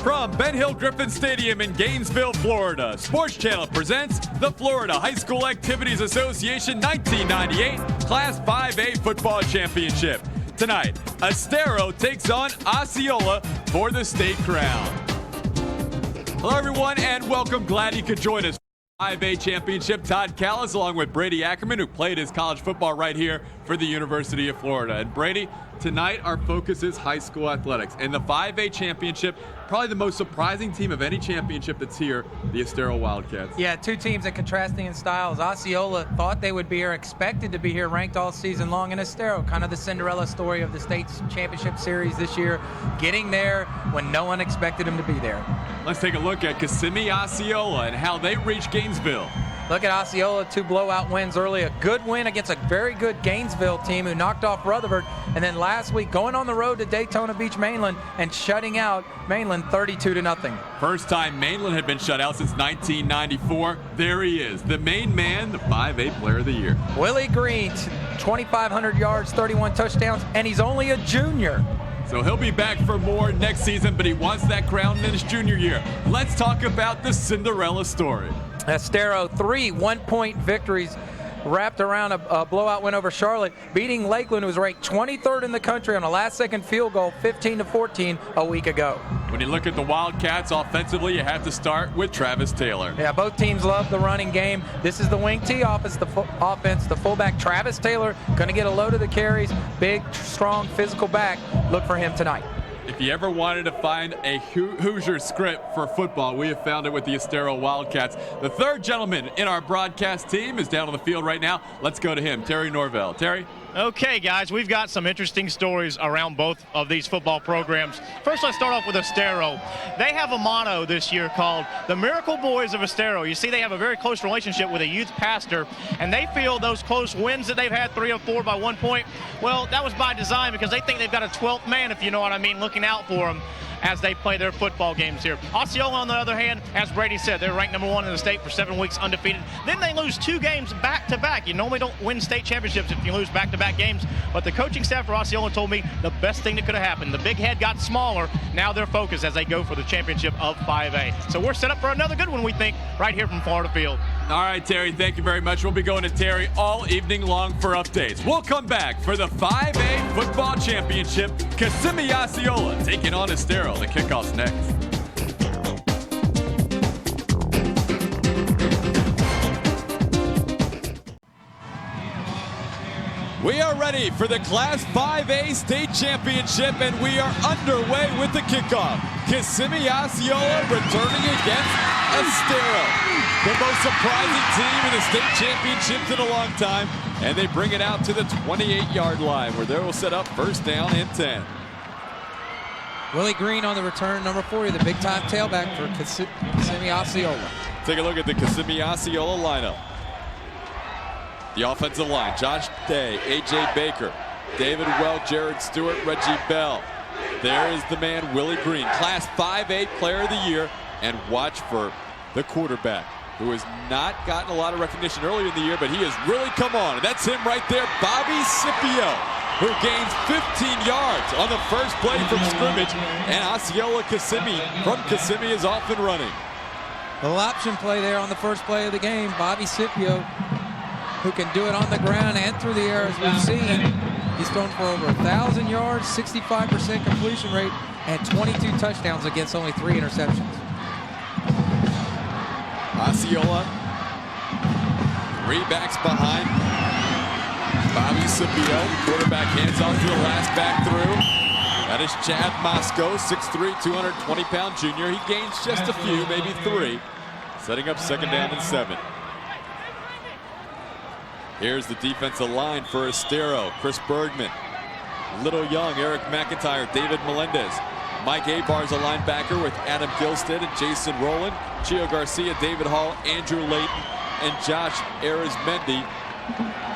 From Ben Hill Griffin Stadium in Gainesville, Florida, Sports Channel presents the Florida High School Activities Association 1998 Class 5A Football Championship. Tonight, Estero takes on Osceola for the state crown. Hello, everyone, and welcome. Glad you could join us. 5A Championship, Todd Callis along with Brady Ackerman, who played his college football right here for the University of Florida. And Brady, tonight our focus is high school athletics. And the 5A Championship, probably the most surprising team of any championship that's here, the Estero Wildcats. Yeah, two teams that contrasting in styles. Osceola thought they would be here, expected to be here, ranked all season long. And Estero, kind of the Cinderella story of the state championship series this year, getting there when no one expected him to be there. Let's take a look at Kissimmee Osceola and how they reached Gainesville. Look at Osceola, 2 blowout wins early. A good win against a very good Gainesville team who knocked off Rutherford. And then last week, going on the road to Daytona Beach Mainland and shutting out Mainland 32-0. First time Mainland had been shut out since 1994. There he is, the main man, the 5A Player of the Year. Willie Green, 2,500 yards, 31 touchdowns, and he's only a junior. So he'll be back for more next season, but he wants that crown in his junior year. Let's talk about the Cinderella story. Estero, 3 one-point victories wrapped around a blowout win over Charlotte, beating Lakeland, who was ranked 23rd in the country on a last-second field goal, 15-14 a week ago. When you look at the Wildcats offensively, you have to start with Travis Taylor. Yeah, both teams love the running game. This is the wing T offense. The fullback Travis Taylor going to get a load of the carries. Big, strong, physical back. Look for him tonight. If you ever wanted to find a Hoosier script for football, we have found it with the Estero Wildcats. The third gentleman in our broadcast team is down on the field right now. Let's go to him, Terry Norvell. Terry? Okay, guys, we've got some interesting stories around both of these football programs. First, let's start off with Estero. They have a motto this year called the Miracle Boys of Estero. You see, they have a very close relationship with a youth pastor, and they feel those close wins that they've had, 3 or 4 by 1 point, well, that was by design because they think they've got a 12th man, if you know what I mean, looking out for them as they play their football games here. Osceola, on the other hand, as Brady said, they're ranked number 1 in the state for 7 weeks undefeated. Then they lose 2 games back-to-back. You normally don't win state championships if you lose back-to-back games, but the coaching staff for Osceola told me the best thing that could have happened. The big head got smaller. Now they're focused as they go for the championship of 5A. So we're set up for another good one, we think, right here from Florida Field. All right, Terry, thank you very much. We'll be going to Terry all evening long for updates. We'll come back for the 5A Football Championship. Kissimmee Osceola taking on Estero. The kickoff's next. We are ready for the Class 5A State Championship, and we are underway with the kickoff. Kissimmee Osceola returning against Estero, the most surprising team in the state championships in a long time, and they bring it out to the 28-yard line where they will set up first down and 10. Willie Green on the return, number 40, the big-time tailback for Kissimmee Osceola. Take a look at the Kissimmee Osceola lineup. The offensive line, Josh Day, A.J. Baker, David Welch, Jared Stewart, Reggie Bell. There is the man, Willie Green, Class 5A Player of the Year. And watch for the quarterback, who has not gotten a lot of recognition earlier in the year, but he has really come on. And that's him right there, Bobby Scipio, who gains 15 yards on the first play from scrimmage. And Osceola Kissimmee from Kissimmee is off and running. Little option play there on the first play of the game. Bobby Scipio, who can do it on the ground and through the air, as we've seen. He's thrown for over 1,000 yards, 65% completion rate, and 22 touchdowns against only 3 interceptions. Osceola, 3 backs behind Bobby Scipio. Quarterback hands off to the last back through. That is Chad Moscow, 6'3", 220-pound junior. He gains just a few, maybe 3, setting up second down and 7. Here's the defensive line for Estero. Chris Bergman, Little Young, Eric McIntyre, David Melendez. Mike Abar's a linebacker with Adam Gilstead and Jason Rowland. Chio Garcia, David Hall, Andrew Layton, and Josh Arizmendi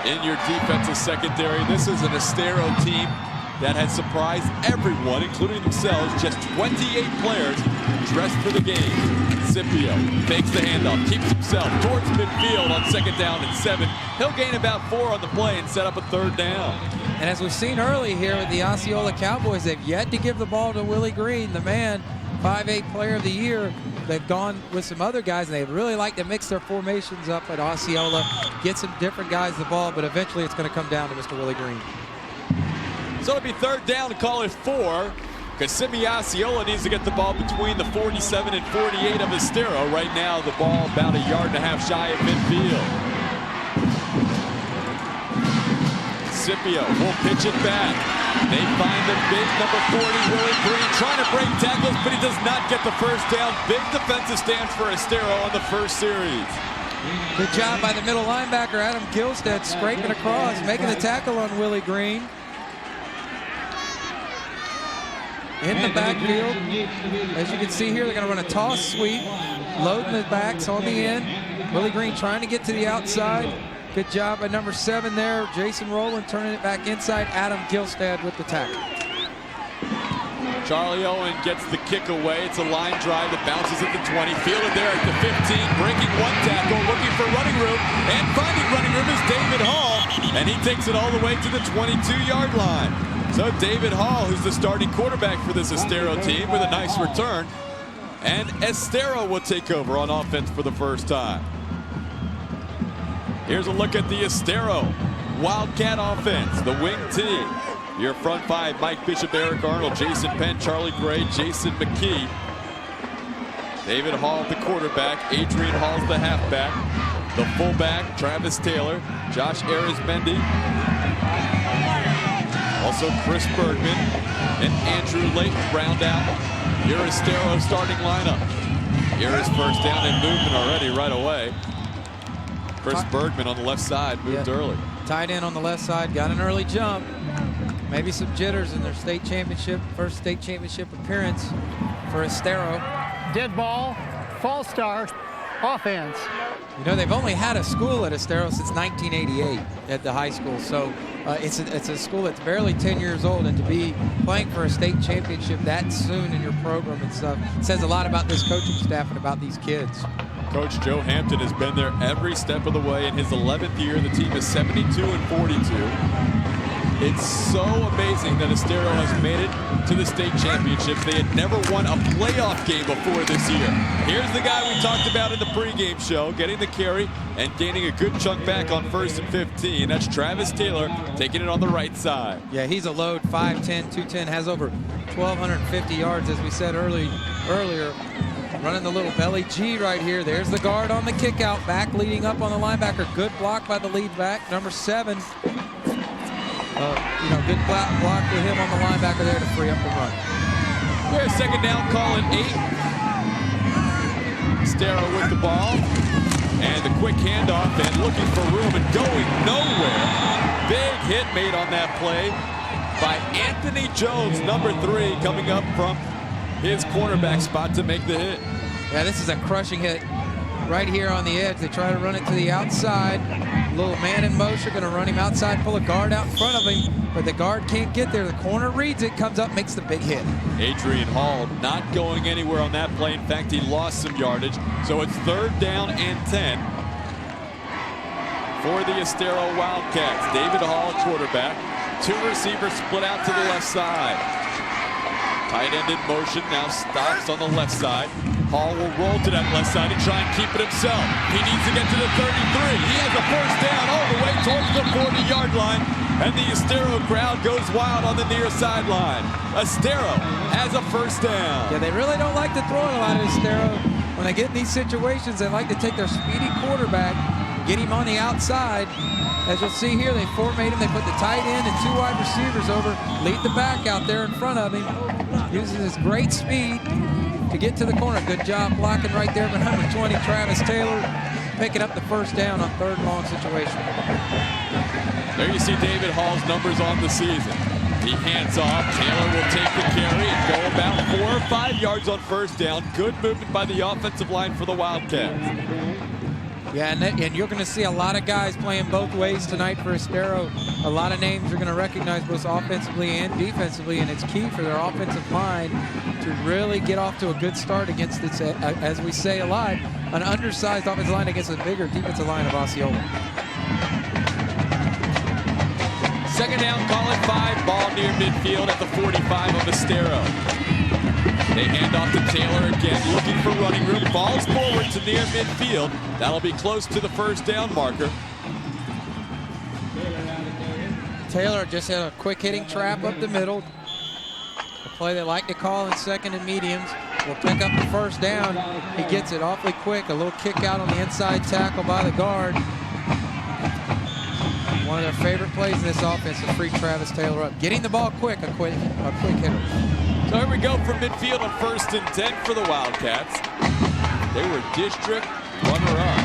in your defensive secondary. This is an Estero team that has surprised everyone, including themselves. Just 28 players dressed for the game. Scipio makes the handoff, keeps himself towards midfield on second down and 7. He'll gain about 4 on the play and set up a third down. And as we've seen early here with the Osceola Cowboys, they've yet to give the ball to Willie Green, the man 5A Player of the Year. They've gone with some other guys, and they really like to mix their formations up at Osceola, get some different guys the ball, but eventually it's going to come down to Mr. Willie Green. So it'll be third down to call it 4. Kissimmee Osceola needs to get the ball between the 47 and 48 of Estero. Right now, the ball about 1.5 yards shy of midfield. Scipio will pitch it back. They find the big number 40, Willie Green, trying to break tackles, but he does not get the first down. Big defensive stance for Estero on the first series. Good job by the middle linebacker, Adam Gilstead, scraping across, making the tackle on Willie Green. In the backfield, as you can see here, they're going to run a toss sweep, loading the backs on the end. Willie Green trying to get to the outside. Good job by number 7 there, Jason Rowland, turning it back inside. Adam Gilstead with the tackle. Charlie Owen gets the kick away. It's a line drive that bounces at the 20. Fielded there at the 15, breaking one tackle, looking for running room, and finding running room is David Hall, and he takes it all the way to the 22-yard line. So David Hall, who's the starting quarterback for this Estero team, with a nice return. And Estero will take over on offense for the first time. Here's a look at the Estero Wildcat offense, the wing team. Your front 5, Mike Bishop, Eric Arnold, Jason Penn, Charlie Gray, Jason McKee. David Hall, the quarterback. Adrian Hall's the halfback. The fullback, Travis Taylor, Josh Arizmendi. Also Chris Bergman and Andrew Layton round out your Estero starting lineup. Here is first down and movement already right away. Chris Bergman on the left side moved early. Tight end on the left side, got an early jump. Maybe some jitters in their state championship, first state championship appearance for Estero. Dead ball, false start, offense. You know, they've only had a school at Estero since 1988 at the high school, so it's a school that's barely 10 years old, and to be playing for a state championship that soon in your program and stuff says a lot about this coaching staff and about these kids. Coach Joe Hampton has been there every step of the way. In his 11th year, the team is 72 and 42. It's so amazing that Estero has made it to the state championships. They had never won a playoff game before this year. Here's the guy we talked about in the pregame show, getting the carry and gaining a good chunk back on 1st and 15. That's Travis Taylor taking it on the right side. Yeah, he's a load, 5'10", 210, has over 1,250 yards, as we said earlier. Running the little belly G right here. There's the guard on the kick out, back leading up on the linebacker. Good block by the lead back, number 7. Good block with him on the linebacker there to free up the run. There's second down, call it 8. Estero with the ball. And the quick handoff and looking for room and going nowhere. Big hit made on that play by Anthony Jones, number 3, coming up from his cornerback spot to make the hit. Yeah, this is a crushing hit right here on the edge. They try to run it to the outside. Little man in motion, going to run him outside, pull a guard out in front of him, but the guard can't get there. The corner reads it, comes up, makes the big hit. Adrian Hall not going anywhere on that play. In fact, he lost some yardage. So it's third down and 10 for the Estero Wildcats. David Hall, quarterback. 2 receivers split out to the left side. Tight end in motion, now stops on the left side. Hall will roll to that left side and try and keep it himself. He needs to get to the 33. He has a first down all the way towards the 40-yard line. And the Estero crowd goes wild on the near sideline. Estero has a first down. Yeah, they really don't like to throw it a lot of Estero. When they get in these situations, they like to take their speedy quarterback, get him on the outside. As you'll see here, they formate him. They put the tight end and 2 wide receivers over, lead the back out there in front of him. Uses his great speed to get to the corner. Good job blocking right there by number 20, Travis Taylor, picking up the first down on 3rd and long situation. There you see David Hall's numbers on the season. He hands off. Taylor will take the carry and go about 4 or 5 yards on first down. Good movement by the offensive line for the Wildcats. Yeah, and you're going to see a lot of guys playing both ways tonight for Estero. A lot of names you're going to recognize both offensively and defensively, and it's key for their offensive line to really get off to a good start against this, as we say a lot, an undersized offensive line against a bigger defensive line of Osceola. Second down, call it 5. Ball near midfield at the 45 of Estero. They hand off off to Taylor again, looking for running room. Falls forward to near midfield. That'll be close to the first down marker. Taylor just had a quick hitting trap up the middle. A play they like to call in second and mediums. Will pick up the first down. He gets it awfully quick. A little kick out on the inside tackle by the guard. One of their favorite plays in this offense to free Travis Taylor up. Getting the ball quick, a quick hitter. So here we go from midfield on 1st and 10 for the Wildcats. They were district runner-up.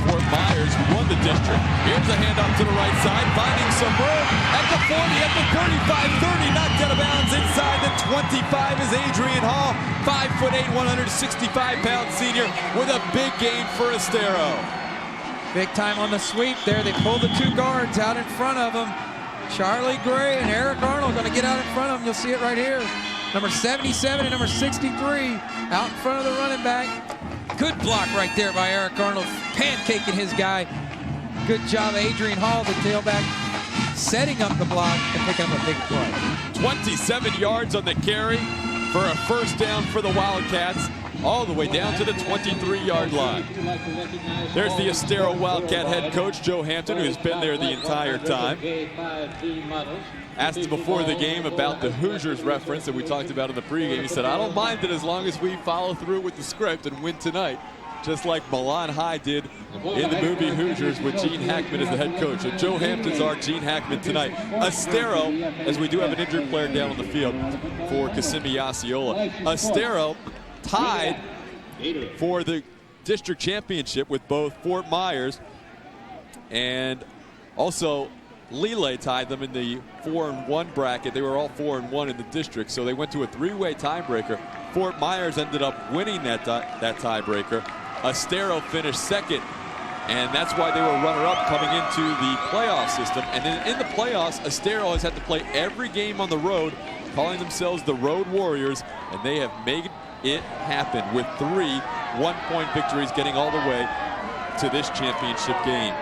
Fort Myers won the district. Here's a handoff to the right side, finding some room at the 40, at the 35, 30, knocked out of bounds inside the 25 is Adrian Hall, 5'8", 165-pound senior with a big gain for Estero. Big time on the sweep there. They pull the two guards out in front of them. Charlie Gray and Eric Arnold going to get out in front of them. You'll see it right here. Number 77 and number 63 out in front of the running back. Good block right there by Eric Arnold, pancaking his guy. Good job, Adrian Hall, the tailback, setting up the block and picking up a big play. 27 yards on the carry for a first down for the Wildcats, all the way down to the 23-yard line. There's the Estero Wildcat head coach, Joe Hampton, who's been there the entire time. Asked him before the game about the Hoosiers reference that we talked about in the pregame. He said, I don't mind it as long as we follow through with the script and win tonight, just like Milan High did in the movie Hoosiers with Gene Hackman as the head coach. So Joe Hampton's our Gene Hackman tonight. Estero, as we do have an injured player down on the field for Kissimmee Osceola. Estero tied for the district championship with both Fort Myers and also Lele tied them in the 4-1 bracket. They were all 4-1 in the district, so they went to a three-way tiebreaker. Fort Myers ended up winning that tiebreaker. Estero finished second, and that's why they were runner-up coming into the playoff system. And then in the playoffs, Estero has had to play every game on the road, calling themselves the Road Warriors, and they have made it happen with 3 one-point victories, getting all the way to this championship game.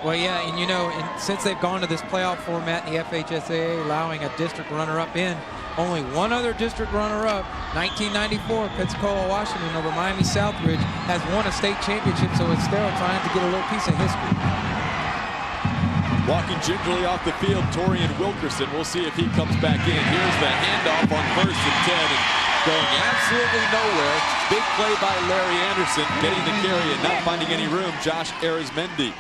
Well, yeah, and you know, since they've gone to this playoff format in the FHSAA, allowing a district runner-up in, only one other district runner-up, 1994, Pensacola, Washington, over Miami Southridge, has won a state championship, so it's still trying to get a little piece of history. Walking gingerly off the field, Torian Wilkerson. We'll see if he comes back in. Here's the handoff on 1st and 10, and going absolutely nowhere. Big play by Larry Anderson, getting the carry and not finding any room. Josh Arizmendi.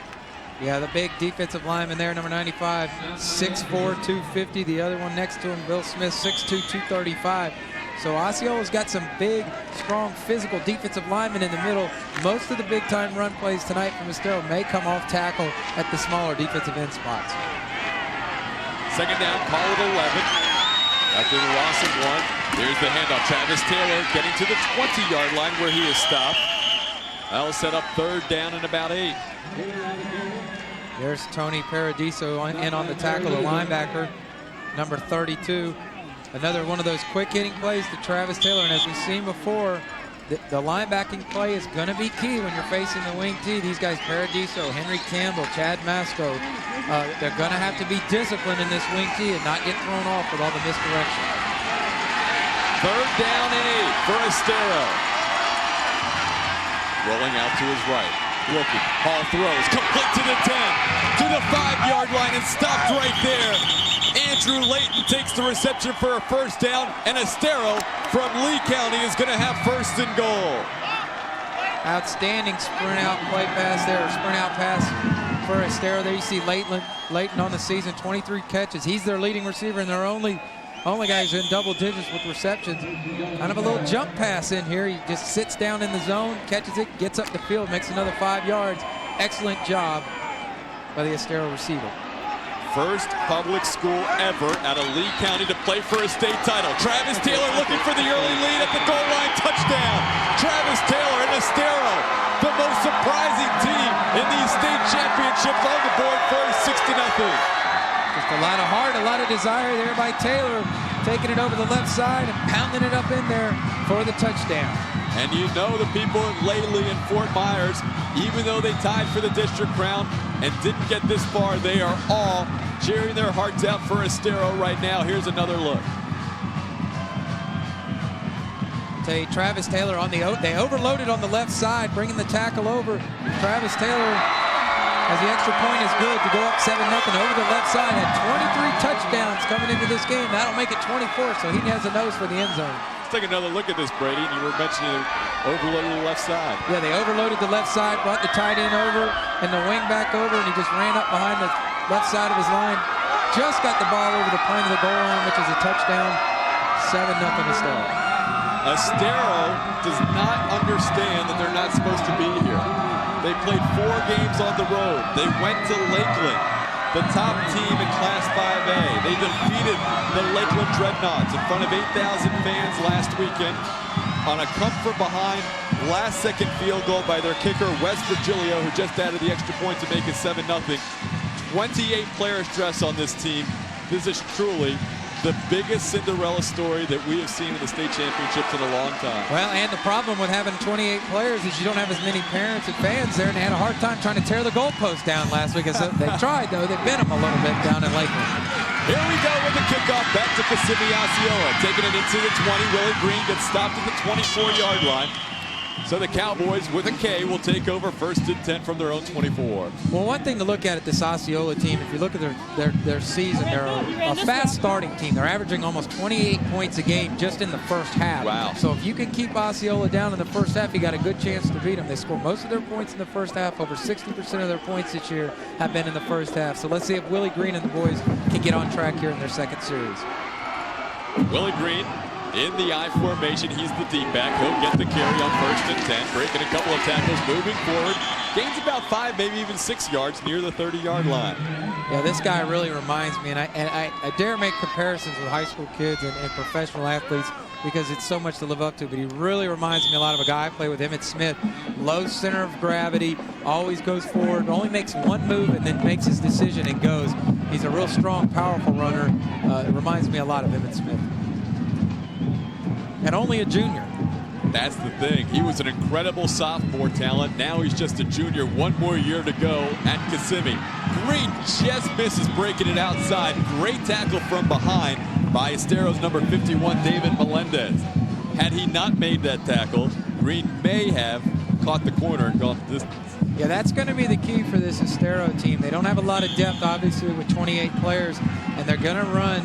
Yeah, the big defensive lineman there, number 95, 6'4", 250. The other one next to him, Bill Smith, 6'2", 235. So Osceola's got some big, strong, physical defensive linemen in the middle. Most of the big-time run plays tonight from Estero may come off tackle at the smaller defensive end spots. Second down, call it 11. After the loss of 1, here's the handoff. Travis Taylor getting to the 20-yard line where he is stopped. That'll set up 3rd down and about 8. There's Tony Paradiso in on the tackle, the linebacker, number 32. Another one of those quick hitting plays to Travis Taylor. And as we've seen before, the linebacking play is going to be key when you're facing the wing T. These guys, Paradiso, Henry Campbell, Chad Masco, they're going to have to be disciplined in this wing T and not get thrown off with all the misdirection. 3rd down and 8 for Estero. Rolling out to his right. Wilkie, Hall throws, complete to the 10, to the 5-yard line, and stopped right there. Andrew Layton takes the reception for a first down, and Estero from Lee County is going to have 1st and goal. Outstanding sprint out play pass there, sprint out pass for Estero. There you see Layton on the season, 23 catches. He's their leading receiver, and their only guy who's in double digits with receptions. Kind of a little jump pass in here. He just sits down in the zone, catches it, gets up the field, makes another 5 yards. Excellent job by the Estero receiver. First public school ever out of Lee County to play for a state title. Travis Taylor looking for the early lead at the goal line. Touchdown. Travis Taylor and Estero, the most surprising team in these state championships, on the board first, 6-0. Just a lot of heart, a lot of desire there by Taylor, taking it over the left side and pounding it up in there for the touchdown. And you know the people of Lely and Fort Myers, even though they tied for the district crown and didn't get this far, they are all cheering their hearts out for Estero right now. Here's another look. rotate. Travis Taylor on they overloaded on the left side, bringing the tackle over. Travis Taylor, as the extra point is good to go up 7-0 over the left side. Had 23 touchdowns coming into this game. That'll make it 24, so he has a nose for the end zone. Let's take another look at this, Brady. You were mentioning overloaded the left side. Yeah, they overloaded the left side, brought the tight end over and the wing back over, and he just ran up behind the left side of his line. Just got the ball over the point of the goal line, which is a touchdown. 7-0 Estero. Estero does not understand that they're not supposed to be here. They played 4 games on the road. They went to Lakeland, the top team in Class 5A. They defeated the Lakeland Dreadnoughts in front of 8,000 fans last weekend on a come from behind last-second field goal by their kicker, Wes Virgilio, who just added the extra point to make it 7-0. 28 players dress on this team. This is truly the biggest Cinderella story that we have seen in the state championships in a long time. Well, and the problem with having 28 players is you don't have as many parents and fans there, and they had a hard time trying to tear the goalpost down last week. They tried, though. They bent them a little bit down in Lakeland. Here we go with the kickoff back to Kissimmee Osceola. Taking it into the 20. Willie Green gets stopped at the 24-yard line. So the Cowboys, with a K, will take over 1st and 10 from their own 24. Well, one thing to look at this Osceola team, if you look at their season, they're a fast starting team. They're averaging almost 28 points a game just in the first half. Wow. So if you can keep Osceola down in the first half, you got a good chance to beat them. They score most of their points in the first half. Over 60% of their points this year have been in the first half. So let's see if Willie Green and the boys can get on track here in their second series. Willie Green in the I formation. He's the deep back. He'll get the carry on 1st and 10. Breaking a couple of tackles, moving forward. Gains about 5, maybe even 6 yards near the 30-yard line. Yeah, this guy really reminds me, and I dare make comparisons with high school kids and professional athletes because it's so much to live up to, but he really reminds me a lot of a guy I play with, Emmett Smith. Low center of gravity, always goes forward, only makes one move and then makes his decision and goes. He's a real strong, powerful runner. It reminds me a lot of Emmett Smith. And only a junior. That's the thing. He was an incredible sophomore talent. Now he's just a junior. 1 more year to go at Kissimmee. Green just misses breaking it outside. Great tackle from behind by Estero's number 51, David Melendez. Had he not made that tackle, Green may have caught the corner and gone the distance. Yeah, that's going to be the key for this Estero team. They don't have a lot of depth, obviously, with 28 players, and they're going to run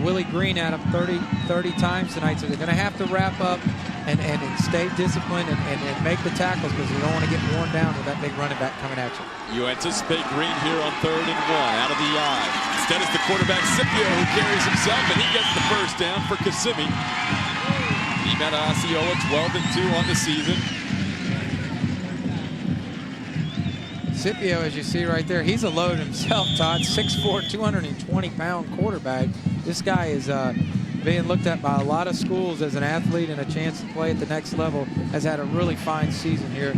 Willie Green at him 30 times tonight, so they're going to have to wrap up and stay disciplined and make the tackles because you don't want to get worn down with that big running back coming at you. You anticipate Green here on 3rd and 1 out of the eye. Instead, it's the quarterback Scipio who carries himself, and he gets the first down for Kissimmee. Team out of Osceola, 12-2 on the season. Scipio, as you see right there, he's a load himself, Todd. 6'4", 220-pound quarterback. This guy is being looked at by a lot of schools as an athlete and a chance to play at the next level. Has had a really fine season here.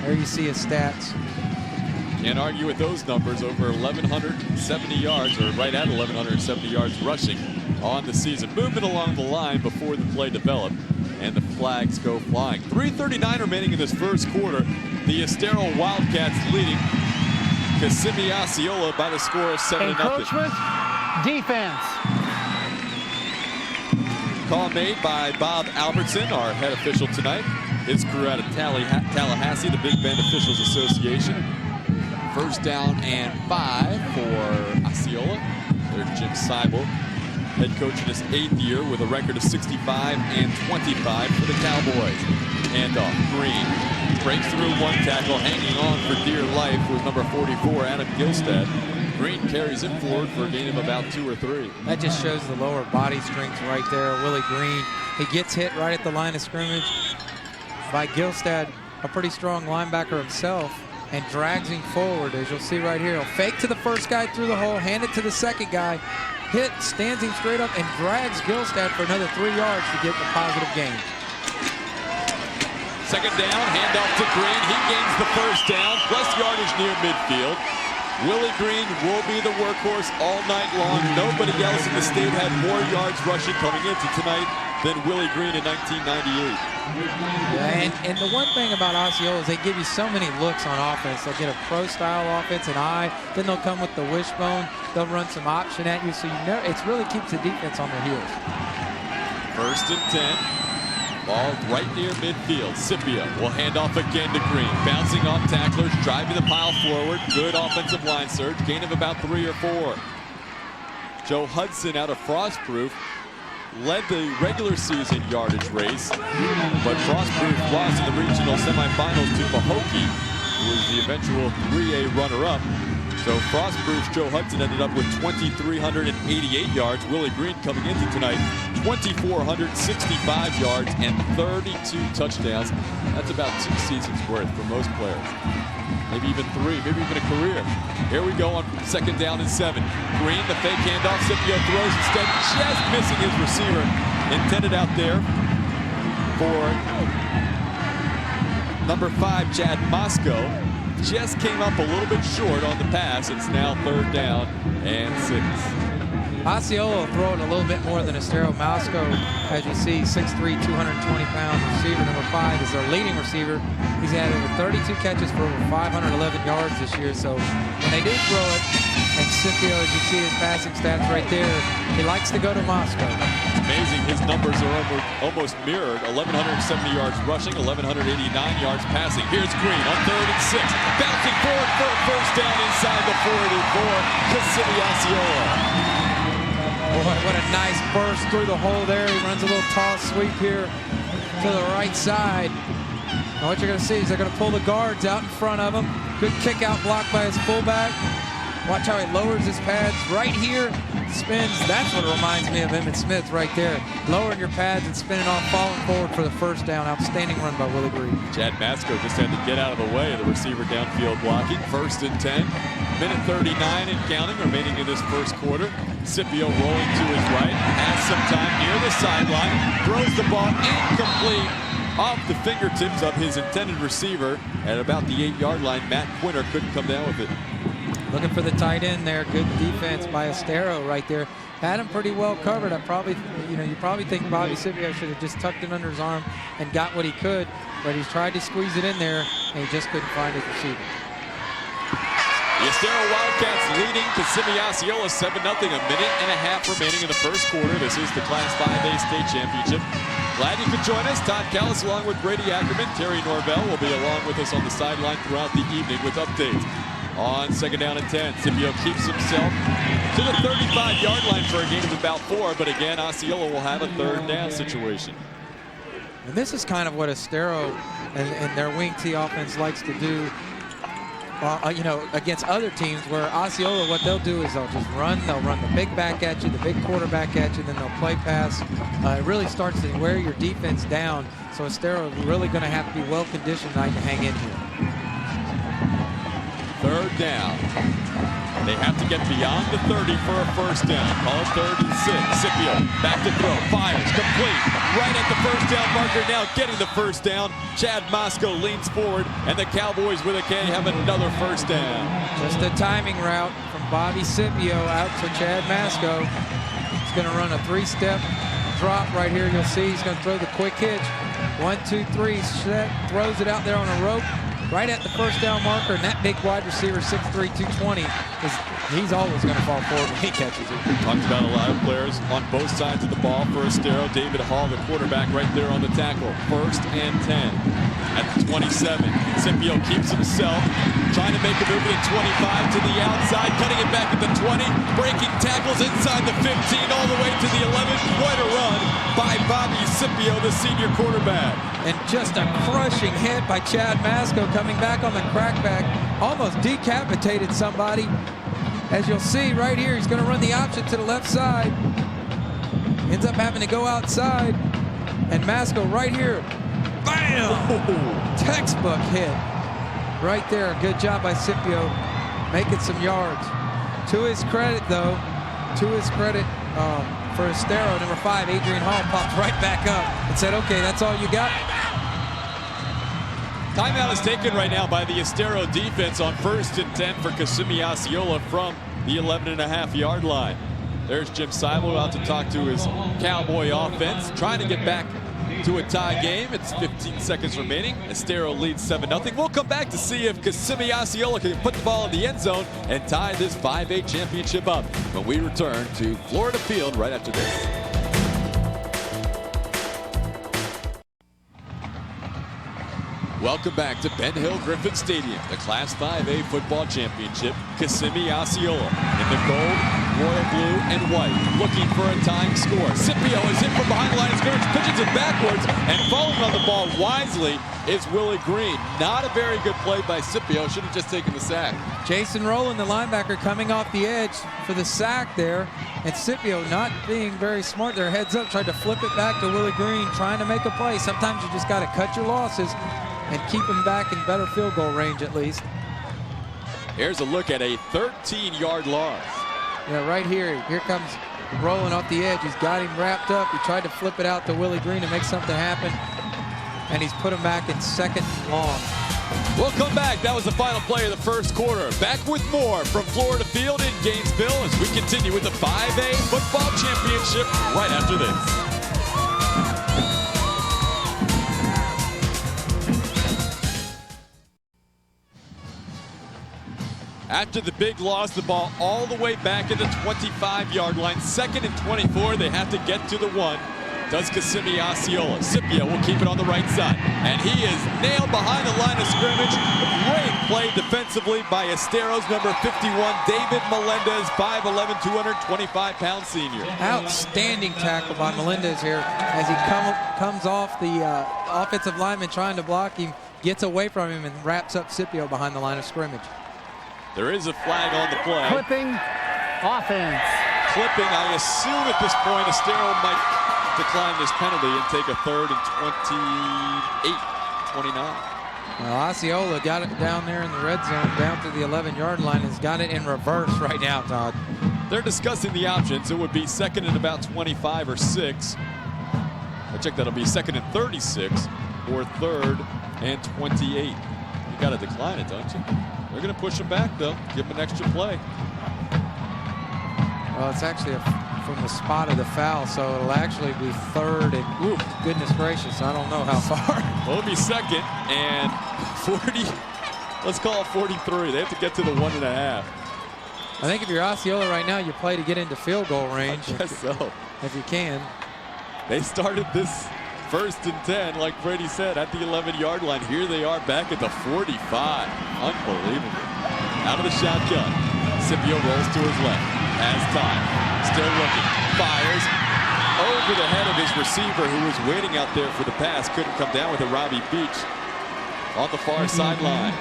There you see his stats. Can't argue with those numbers. Over 1,170 yards, or right at 1,170 yards rushing on the season. Movement along the line before the play developed, and the flags go flying. 3:39 remaining in this first quarter. The Estero Wildcats leading Kissimmee Osceola by the score of 7-0. Encroachment, defense. Call made by Bob Albertson, our head official tonight. His crew out of Tallahassee, the Big Bend Officials Association. 1st down and 5 for Osceola. There's Jim Seibel, head coach in his 8th year with a record of 65 and 25 for the Cowboys. Handoff, Green breaks through one tackle, hanging on for dear life with number 44, Adam Gilstad. Green carries it forward for a gain of about 2 or 3. That just shows the lower body strength right there. Willie Green, he gets hit right at the line of scrimmage by Gilstad, a pretty strong linebacker himself, and drags him forward, as you'll see right here. He'll fake to the first guy through the hole, hand it to the second guy, hit, stands him straight up, and drags Gilstad for another 3 yards to get the positive gain. 2nd down, handoff to Green. He gains the 1st down, plus yardage near midfield. Willie Green will be the workhorse all night long. Nobody else in the state had more yards rushing coming into tonight than Willie Green in 1998. Yeah, and the one thing about Osceola is they give you so many looks on offense. They'll get a pro-style offense, an eye, then they'll come with the wishbone. They'll run some option at you, so you know it really keeps the defense on their heels. First and 10. Ball right near midfield. Scipio will hand off again to Green. Bouncing off tacklers, driving the pile forward. Good offensive line surge. Gain of about 3 or 4. Joe Hudson out of Frostproof led the regular season yardage race, but Frostproof lost in the regional semifinals to Pahokee, who was the eventual 3A runner-up. So Frostproof's Joe Hudson ended up with 2,388 yards. Willie Green coming into tonight, 2,465 yards and 32 touchdowns. That's about 2 seasons worth for most players. Maybe even 3, maybe even a career. Here we go on second down and 7. Green, the fake handoff. Scipio throws instead, just missing his receiver. Intended out there for number 5, Chad Moscow. Just came up a little bit short on the pass. It's now third down and 6. Osceola throwing a little bit more than Estero. Moscow, as you see, 6'3", 220-pound receiver. Number 5 is their leading receiver. He's had over 32 catches for over 511 yards this year. So when they do throw it, and Scipio, as you see his passing stats right there, he likes to go to Moscow. It's amazing. His numbers are almost mirrored. 1,170 yards rushing, 1,189 yards passing. Here's Green on third and 6. Bouncing forward for a first down inside the 44 to Osceola. Boy, what a nice burst through the hole there. He runs a little toss sweep here to the right side. Now what you're going to see is they're going to pull the guards out in front of him. Good kick out block by his fullback. Watch how he lowers his pads right here. Spins. That's what reminds me of Emmitt Smith right there. Lowering your pads and spinning off, falling forward for the first down. Outstanding run by Willie Green. Chad Masco just had to get out of the way of the receiver downfield blocking. First and 10. Minute 39 and counting remaining in this first quarter. Scipio rolling to his right. Has some time near the sideline. Throws the ball incomplete off the fingertips of his intended receiver at about the 8-yard line. Matt Quinter couldn't come down with it. Looking for the tight end there. Good defense by Estero right there. Had him pretty well covered. You probably think Bobby Scipio should have just tucked it under his arm and got what he could, but he's tried to squeeze it in there and he just couldn't find his receiver. The Estero Wildcats leading Kissimmee Osceola 7-0. A minute and a half remaining in the first quarter. This is the Class 5A State Championship. Glad you could join us. Todd Callis along with Brady Ackerman. Terry Norvell will be along with us on the sideline throughout the evening with updates. On second down and 10, Scipio keeps himself to the 35-yard line for a gain of about 4, but again, Osceola will have a third down situation. And this is kind of what Estero and their wing T offense likes to do, against other teams, where Osceola, what they'll do is they'll just run. They'll run the big back at you, the big quarterback at you, then they'll play pass. It really starts to wear your defense down, so Estero is really going to have to be well-conditioned tonight to hang in here. Third down. They have to get beyond the 30 for a first down. Call it third and 6. Scipio back to throw. Fires. Complete. Right at the first down marker. Now getting the first down. Chad Moscow leans forward, and the Cowboys with a K have another first down. Just a timing route from Bobby Scipio out to Chad Moscow. He's going to run a 3-step drop right here. You'll see he's going to throw the quick hitch. 1, 2, 3. Throws it out there on a rope. Right at the first down marker, and that big wide receiver, 6'3", 220, he's always going to fall forward when he catches it. Talked about a lot of players on both sides of the ball for Estero. David Hall, the quarterback, right there on the tackle. First and 10 at the 27. Scipio keeps himself, trying to make a move at 25 to the outside, cutting it back at the 20, breaking tackles inside the 15, all the way to the 11. Quite a run by Bobby Scipio, the senior quarterback. And just a crushing hit by Chad Moscow coming back on the crackback. Almost decapitated somebody. As you'll see right here, he's going to run the option to the left side. Ends up having to go outside. And Moscow right here. Bam! Textbook hit. Right there. Good job by Scipio making some yards. To his credit, though, for Estero, number 5, Adrian Hall, popped right back up and said, okay, that's all you got? Timeout is taken right now by the Estero defense on first and 10 for Kissimmee Osceola from the 11.5-yard line. There's Jim Seibel out to talk to his Cowboy offense, trying to get back to a tie game. It's 15 seconds remaining. Estero leads 7-0. We'll come back to see if Kissimmee Osceola can put the ball in the end zone and tie this 5A championship up when we return to Florida Field right after this. Welcome back to Ben Hill Griffin Stadium, the Class 5A football championship. Kissimmee Osceola in the gold, royal blue, and white, looking for a tying score. Scipio is in from behind the line of scrimmage, pitches it backwards, and falling on the ball wisely is Willie Green. Not a very good play by Scipio. Should have just taken the sack. Jason Rowland, the linebacker, coming off the edge for the sack there. And Scipio not being very smart there. Heads up, tried to flip it back to Willie Green, trying to make a play. Sometimes you just got to cut your losses and keep him back in better field goal range at least. Here's a look at a 13-yard loss. Yeah, right here. Here comes Rowland off the edge. He's got him wrapped up. He tried to flip it out to Willie Green to make something happen. And he's put him back in second and long. We'll come back. That was the final play of the first quarter. Back with more from Florida Field in Gainesville as we continue with the 5A football championship right after this. After the big loss, the ball all the way back at the 25-yard line. 2nd and 24. They have to get to the 1. Does Kissimmee Osceola. Scipio will keep it on the right side. And he is nailed behind the line of scrimmage. Great play defensively by Estero's number 51, David Melendez, 5'11", 225-pound senior. Outstanding tackle by Melendez here as he comes off the offensive lineman trying to block him, gets away from him, and wraps up Scipio behind the line of scrimmage. There is a flag on the play. Clipping offense. Clipping, I assume at this point, Estero might decline this penalty and take a 3rd and 29. Well, Osceola got it down there in the red zone, down to the 11-yard line, has got it in reverse right now, Todd. They're discussing the options. It would be 2nd and about 25 or 6. I check that'll be 2nd and 36 or 3rd and 28. You got to decline it, don't you? They're going to push him back, though. Give him an extra play. Well, it's actually from the spot of the foul, so it'll actually be 3rd and, ooh, goodness gracious, I don't know how far. Well, it'll be 2nd and 40. Let's call it 43. They have to get to the 1.5. I think if you're Osceola right now, you play to get into field goal range. I guess so. If you can. They started this 1st and 10, like Brady said, at the 11-yard line. Here they are back at the 45. Unbelievable. Out of the shotgun. Scipio rolls to his left. Has time. Still looking. Fires over the head of his receiver who was waiting out there for the pass. Couldn't come down with it. Robbie Beach on the far sideline.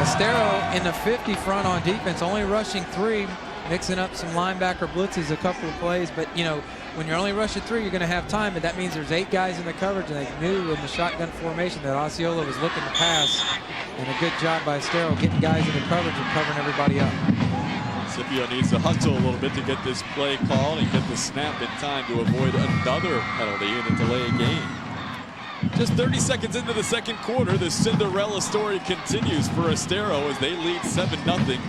Estero in the 50 front on defense, only rushing 3, mixing up some linebacker blitzes a couple of plays. But, you know, when you're only rushing 3, you're going to have time, but that means there's 8 guys in the coverage, and they knew in the shotgun formation that Osceola was looking to pass. And a good job by Estero getting guys in the coverage and covering everybody up. Scipio needs to hustle a little bit to get this play called and get the snap in time to avoid another penalty and a delay a game. Just 30 seconds into the second quarter, the Cinderella story continues for Estero as they lead 7-0.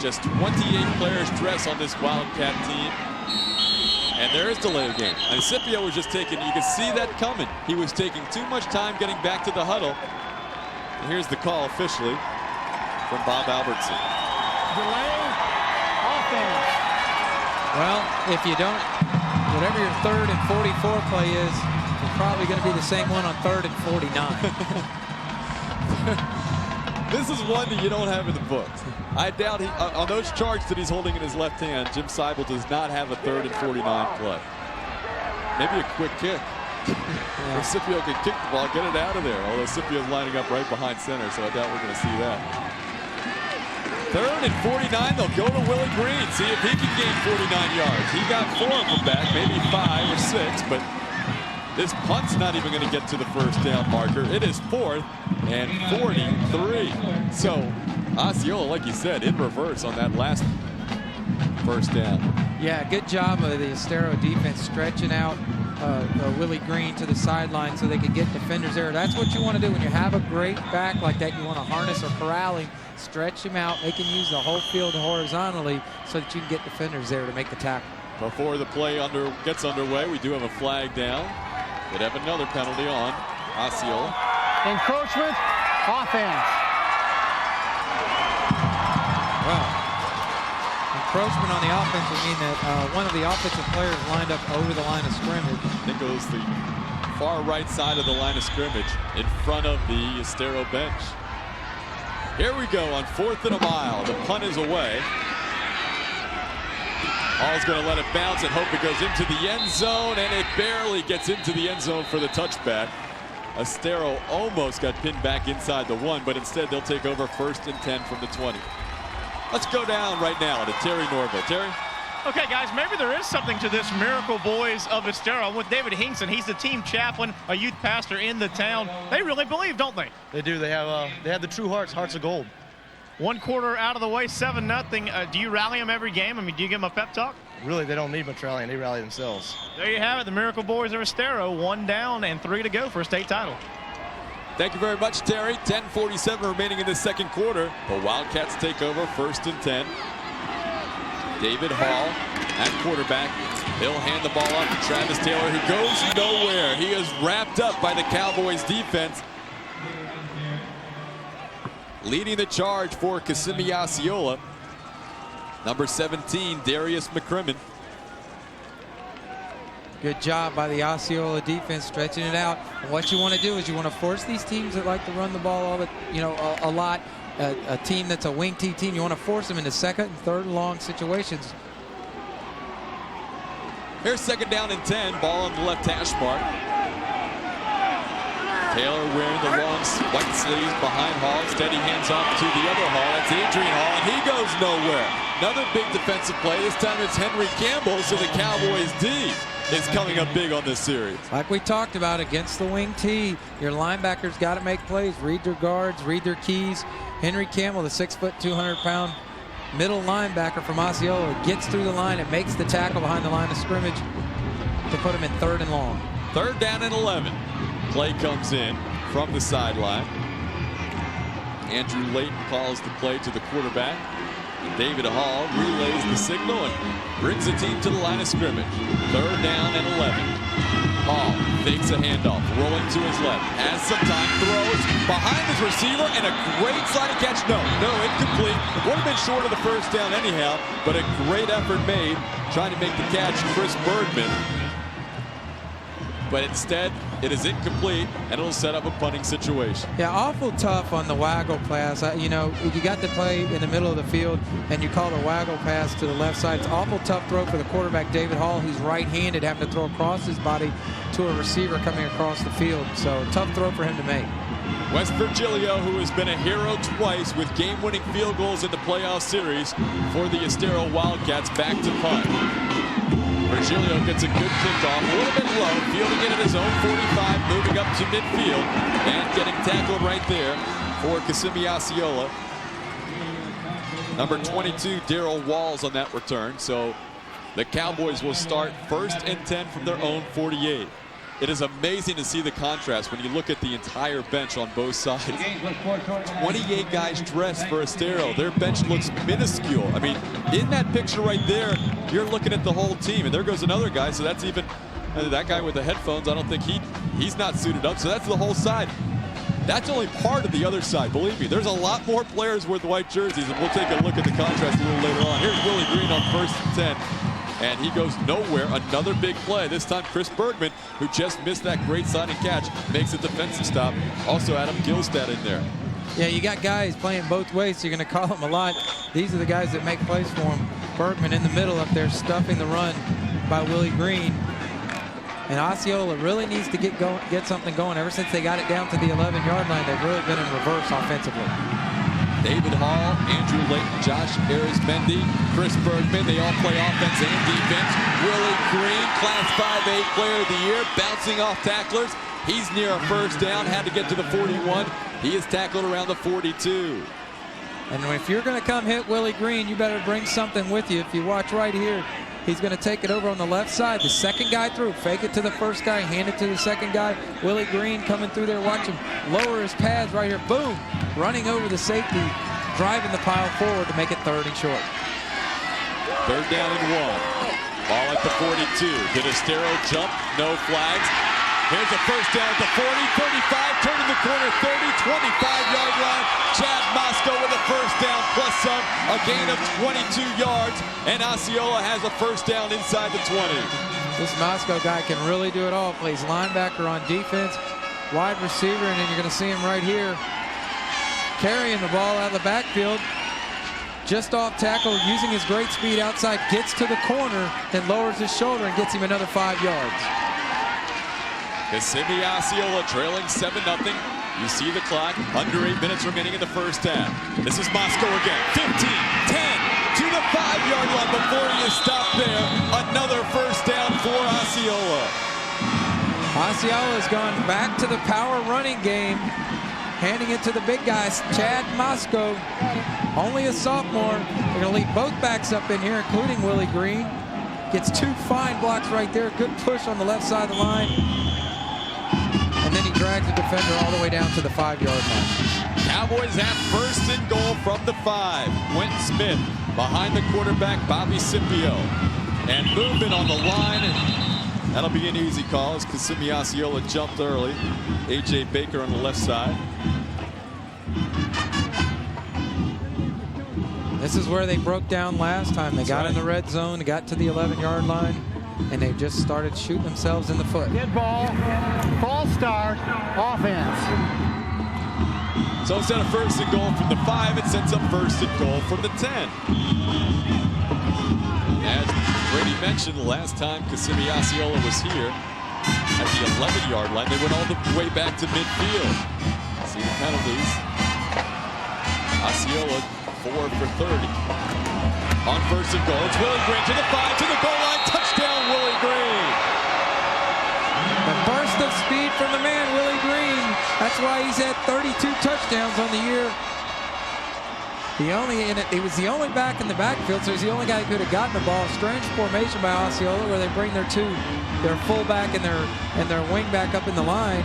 Just 28 players dress on this Wildcat team. And there is delay of game. And Scipio was just taking, you could see that coming. He was taking too much time getting back to the huddle. And here's the call officially from Bob Albertson. Delay offense. Well, if you don't, whatever your 3rd and 44 play is, it's probably going to be the same one on 3rd and 49. This is one that you don't have in the books. I doubt he, on those charts that he's holding in his left hand, Jim Seibel does not have a 3rd and 49 play. Maybe a quick kick. Yeah. Scipio can kick the ball, get it out of there. Although Scipio's lining up right behind center, so I doubt we're going to see that. 3rd and 49, they'll go to Willie Green, see if he can gain 49 yards. He got 4 of them back, maybe 5 or 6, but this punt's not even going to get to the first down marker. It is 4th and 43. So Osceola, like you said, in reverse on that last first down. Yeah, good job of the Estero defense stretching out Willie Green to the sideline so they could get defenders there. That's what you want to do when you have a great back like that. You want to harness or corral him, stretch him out, make him use the whole field horizontally so that you can get defenders there to make the tackle. Before the play gets underway, we do have a flag down. We'd have another penalty on Osceola. Encroachment offense. Well, encroachment on the offense would mean that one of the offensive players lined up over the line of scrimmage. I think it was the far right side of the line of scrimmage in front of the Estero bench. Here we go on 4th and a mile. The punt is away. Hall's going to let it bounce and hope it goes into the end zone, and it barely gets into the end zone for the touchback. Estero almost got pinned back inside the 1, but instead they'll take over 1st and 10 from the 20. Let's go down right now to Terry Norville. Terry? Okay, guys, maybe there is something to this Miracle Boys of Estero. I'm with David Hinkson. He's the team chaplain, a youth pastor in the town. They really believe, don't they? They do. They have the true hearts of gold. 1 quarter out of the way, 7-0. Do you rally them every game? I mean, do you give them a pep talk? Really, they don't need much rallying. They rally themselves. There you have it, the Miracle Boys of Estero. 1 down and 3 to go for a state title. Thank you very much, Terry. 10:47 remaining in the 2nd quarter. The Wildcats take over 1st and 10. David Hall at quarterback. He'll hand the ball off to Travis Taylor, who goes nowhere. He is wrapped up by the Cowboys defense. Leading the charge for Kissimmee Osceola, number 17, Darius McCrimmon. Good job by the Osceola defense, stretching it out. And what you want to do is you want to force these teams that like to run the ball a lot. A team that's a wing T team, you want to force them into 2nd and 3rd and long situations. Here's 2nd down and 10. Ball on the left hash mark. Taylor wearing the long white sleeves behind Hall. Instead, he hands off to the other Hall. That's Adrian Hall, and he goes nowhere. Another big defensive play. This time it's Henry Campbell, so the Cowboys D is coming up big on this series. Like we talked about against the wing T, your linebackers got to make plays, read their guards, read their keys. Henry Campbell, the 6', 200-pound middle linebacker from Osceola, gets through the line and makes the tackle behind the line of scrimmage to put him in 3rd and long. 3rd down and 11. Play comes in from the sideline. Andrew Layton calls the play to the quarterback. David Hall relays the signal and brings the team to the line of scrimmage. 3rd down and 11. Hall fakes a handoff, rolling to his left, has some time, throws behind his receiver, and a great sliding catch. No, incomplete. Would have been short of the 1st down anyhow, but a great effort made trying to make the catch, Chris Bergman. But instead, it is incomplete, and it'll set up a punting situation. Yeah, awful tough on the waggle pass. You got to play in the middle of the field, and you call the waggle pass to the left side. It's awful tough throw for the quarterback, David Hall, who's right-handed, having to throw across his body to a receiver coming across the field. So, tough throw for him to make. West Virgilio, who has been a hero twice with game-winning field goals in the playoff series for the Estero Wildcats, back to punt. Virgilio gets a good kickoff, a little bit low, fielding it at his own 45, moving up to midfield, and getting tackled right there for Kissimmee Osceola. Number 22, Darrell Walls on that return. So the Cowboys will start 1st and 10 from their own 48. It is amazing to see the contrast when you look at the entire bench on both sides. 28 guys dressed for Estero. Their bench looks minuscule. I mean, in that picture right there, you're looking at the whole team, and there goes another guy. So that's even that guy with the headphones. I don't think he's not suited up. So that's the whole side. That's only part of the other side. Believe me, there's a lot more players with white jerseys, and we'll take a look at the contrast a little later on. Here's Willie Green on 1st and 10. And he goes nowhere. Another big play. This time Chris Bergman, who just missed that great sliding catch, makes a defensive stop. Also Adam Gilstad in there. Yeah, you got guys playing both ways, so you're going to call them a lot. These are the guys that make plays for him. Bergman in the middle up there, stuffing the run by Willie Green. And Osceola really needs to get something going. Ever since they got it down to the 11-yard line, they've really been in reverse offensively. David Hall, Andrew Layton, Josh Arizmendi, Chris Bergman, they all play offense and defense. Willie Green, Class 5A Player of the Year, bouncing off tacklers. He's near a 1st down, had to get to the 41. He is tackled around the 42. And if you're going to come hit Willie Green, you better bring something with you. If you watch right here, he's going to take it over on the left side. The 2nd guy through, fake it to the 1st guy, hand it to the 2nd guy. Willie Green coming through there, watch him lower his pads right here. Boom, running over the safety, driving the pile forward to make it 3rd and short. 3rd down and 1. Ball at the 42. Did Estero jump? No flags. Here's a first down at the 40, 35, turning the corner, 30, 25-yard line. Chad Moscow with a first down plus some, a gain of 22 yards, and Osceola has a first down inside the 20. This Moscow guy can really do it all. Plays linebacker on defense, wide receiver, and then you're going to see him right here carrying the ball out of the backfield. Just off tackle, using his great speed outside, gets to the corner, then lowers his shoulder and gets him another 5 yards. Kissimmee Osceola trailing 7-0. You see the clock, under 8 minutes remaining in the first half. This is Moscow again, 15, 10, to the 5-yard line before he is stopped there. Another first down for Osceola. Osceola has gone back to the power running game, handing it to the big guys. Chad Moscow, only a sophomore. They're going to leave both backs up in here, including Willie Green. Gets 2 fine blocks right there. Good push on the left side of the line. And then he drags the defender all the way down to the 5-yard line. Cowboys have first and goal from the 5. Quentin Smith behind the quarterback, Bobby Scipio. And movement on the line. And that'll be an easy call as Kissimmee Osceola jumped early. A.J. Baker on the left side. This is where they broke down last time. They got in the red zone, they got to the 11-yard line, and they just started shooting themselves in the foot. Good ball, false start, offense. So instead of first and goal from the 5, it sets up first and goal from the 10. As Brady mentioned, the last time Kissimmee Osceola was here at the 11-yard line, they went all the way back to midfield. See the penalties. Osceola 4 for 30. On first and goal, it's Willie Green to the 5, to the goal line. Touchdown, Willie Green. The burst of speed from the man, Willie Green. That's why he's had 32 touchdowns on the year. He was the only back in the backfield, so he's the only guy who could have gotten the ball. Strange formation by Osceola, where they bring their fullback and their wing back up in the line.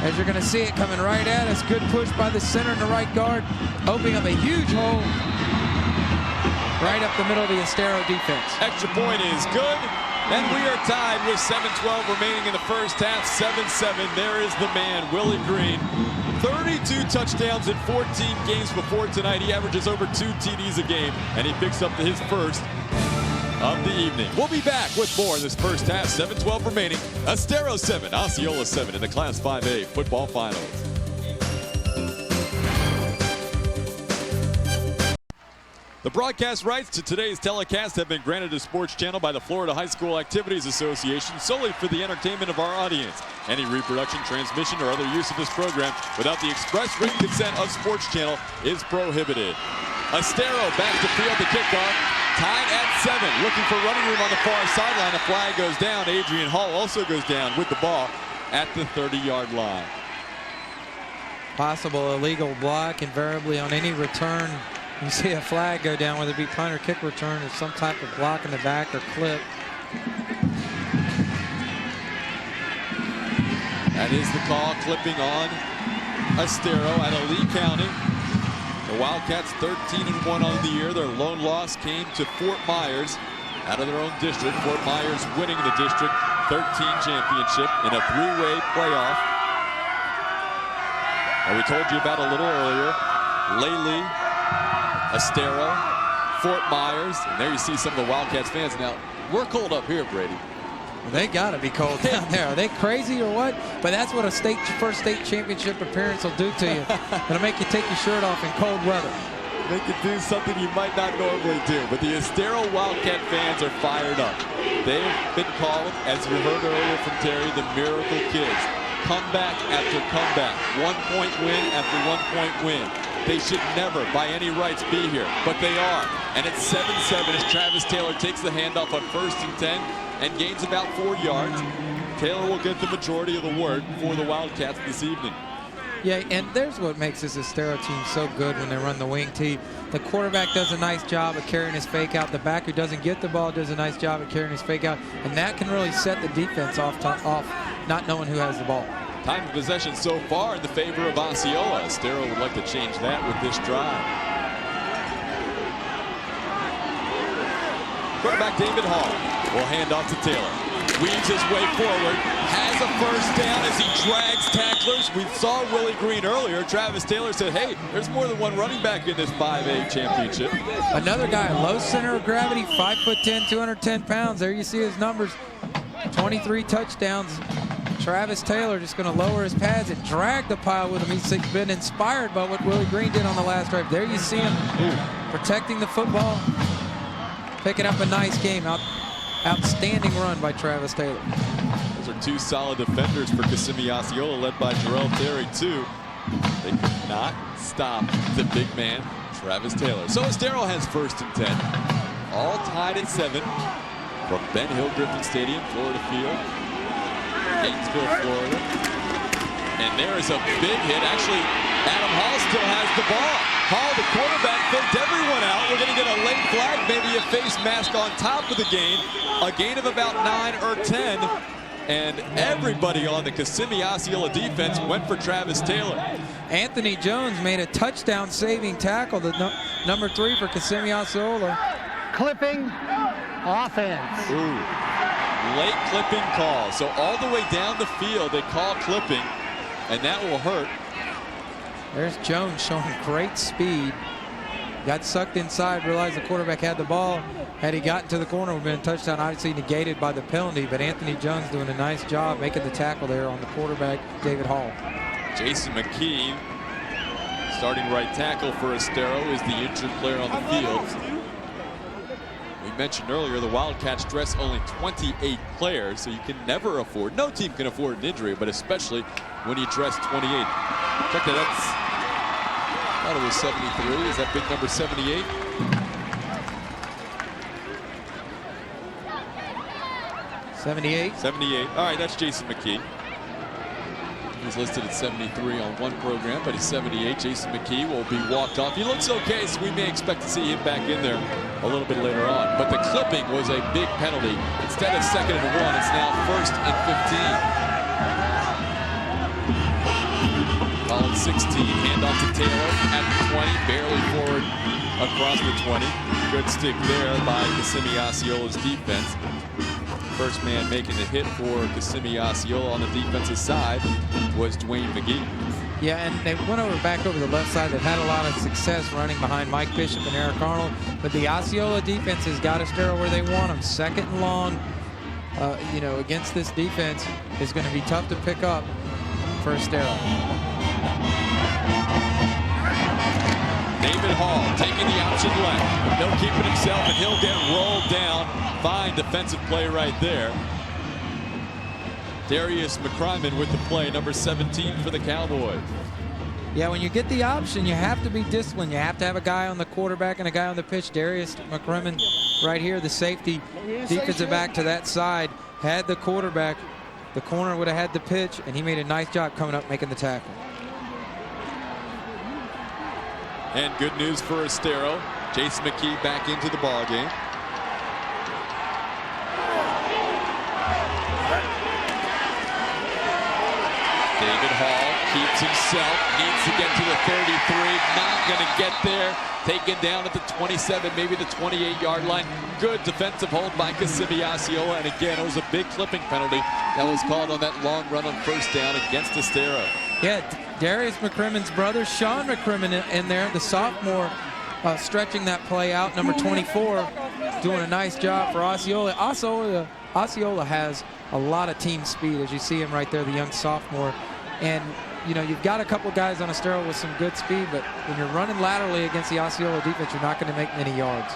As you're going to see it coming right at us. Good push by the center and the right guard, opening up a huge hole right up the middle of the Estero defense. Extra point is good, and we are tied with 7:12 remaining in the first half. 7-7. There is the man, Willie Green. 32 touchdowns in 14 games before tonight. He averages over 2 TDs a game, and he picks up his first of the evening. We'll be back with more in this first half. 7:12 remaining. Estero 7, Osceola 7 in the Class 5A football finals. The broadcast rights to today's telecast have been granted to Sports Channel by the Florida High School Activities Association solely for the entertainment of our audience. Any reproduction, transmission, or other use of this program without the express written consent of Sports Channel is prohibited. Estero back to field the kickoff. Tied at 7, looking for running room on the far sideline. A flag goes down. Adrian Hall also goes down with the ball at the 30-yard line. Possible illegal block. Invariably on any return, you see a flag go down, whether it be punt or kick return or some type of block in the back or clip. That is the call, clipping on Estero out of Lee County. The Wildcats 13-1 on the year. Their lone loss came to Fort Myers out of their own district. Fort Myers winning the District 13 championship in a 3-way playoff. And we told you about a little earlier. Lely, Estero, Fort Myers. And there you see some of the Wildcats fans. Now, we're cold up here, Brady. They got to be cold down there. Are they crazy or what? But that's what a first state championship appearance will do to you. It'll make you take your shirt off in cold weather. They can do something you might not normally do. But the Estero Wildcat fans are fired up. They've been called, as you heard earlier from Terry, the Miracle Kids. Comeback after comeback. 1-point win after 1-point win. They should never, by any rights, be here. But they are. And it's 7-7 as Travis Taylor takes the handoff on 1st and 10. And gains about 4 yards. Taylor will get the majority of the work for the Wildcats this evening. Yeah, and there's what makes this Estero team so good when they run the wing tee. The quarterback does a nice job of carrying his fake out. The back who doesn't get the ball does a nice job of carrying his fake out. And that can really set the defense off not knowing who has the ball. Time of possession so far in the favor of Osceola. Estero would like to change that with this drive. Quarterback David Hall will hand off to Taylor. weaves his way forward, has a first down as he drags tacklers. We saw Willie Green earlier. Travis Taylor said, hey, there's more than one running back in this 5A championship. Another guy, low center of gravity, 5'10", 210 pounds. There you see his numbers, 23 touchdowns. Travis Taylor just going to lower his pads and drag the pile with him. He's been inspired by what Willie Green did on the last drive. There you see him protecting the football, picking up a nice game. Outstanding run by Travis Taylor. Those are two solid defenders for Kissimmee Osceola, led by Jarrell Terry, too. They could not stop the big man, Travis Taylor. So Estero has 1st and 10. All tied at 7 from Ben Hill Griffin Stadium, Florida Field. Gainesville, Florida. And there is a big hit. Actually, Adam Hall still has the ball. Hall, the quarterback, faked everyone out. We're going to get a late flag, maybe a face mask on top of the gain. A gain of about 9 or 10. And everybody on the Kissimmee Osceola defense went for Travis Taylor. Anthony Jones made a touchdown-saving tackle, the number 3 for Kissimmee Osceola. Clipping offense. Ooh. Late clipping call. So all the way down the field, they call clipping, and that will hurt. There's Jones showing great speed. Got sucked inside, realized the quarterback had the ball. Had he gotten to the corner, it would have been a touchdown, obviously negated by the penalty, but Anthony Jones doing a nice job making the tackle there on the quarterback, David Hall. Jason McKee, starting right tackle for Estero, is the injured player on the field. We mentioned earlier the Wildcats dress only 28 players, so you can never afford, no team can afford an injury, but especially when you dress 28. Check that out. I thought it was 73. Is that big number 78? '78. 78. All right, that's Jason McKee. He's listed at 73 on one program, but he's 78. Jason McKee will be walked off. He looks okay, so we may expect to see him back in there a little bit later on. But the clipping was a big penalty. Instead of 2nd and 1, it's now 1st and 15. Call it 16. Handoff to Taylor at the 20, barely forward across the 20. Good stick there by Kissimmee Osceola's defense. First man making the hit for Kissimmee Osceola on the defensive side was Dwayne McGee. Yeah, and they went back over the left side. They've had a lot of success running behind Mike Bishop and Eric Arnold, but the Osceola defense has got Estero where they want them. 2nd and long, against this defense is going to be tough to pick up for Estero. David Hall taking the option left. He'll keep it himself, and he'll get rolled down. Fine defensive play right there. Darius McCryman with the play, number 17 for the Cowboys. Yeah, when you get the option, you have to be disciplined. You have to have a guy on the quarterback and a guy on the pitch. Darius McCryman right here, the safety, defensive back to that side, had the quarterback. The corner would have had the pitch, and he made a nice job coming up making the tackle. And good news for Estero. Jason McKee back into the ball game. David Hall keeps himself, needs to get to the 33, not going to get there. Taken down at the 27, maybe the 28-yard line. Good defensive hold by Kissimmee Osceola, and again, it was a big clipping penalty that was called on that long run on 1st down against Estero. Yeah, Darius McCrimmon's brother, Sean McCrimmon, in there, the sophomore, stretching that play out. Number 24, doing a nice job for Osceola. Osceola has a lot of team speed, as you see him right there, the young sophomore. And, you've got a couple guys on Estero with some good speed, but when you're running laterally against the Osceola defense, you're not going to make many yards.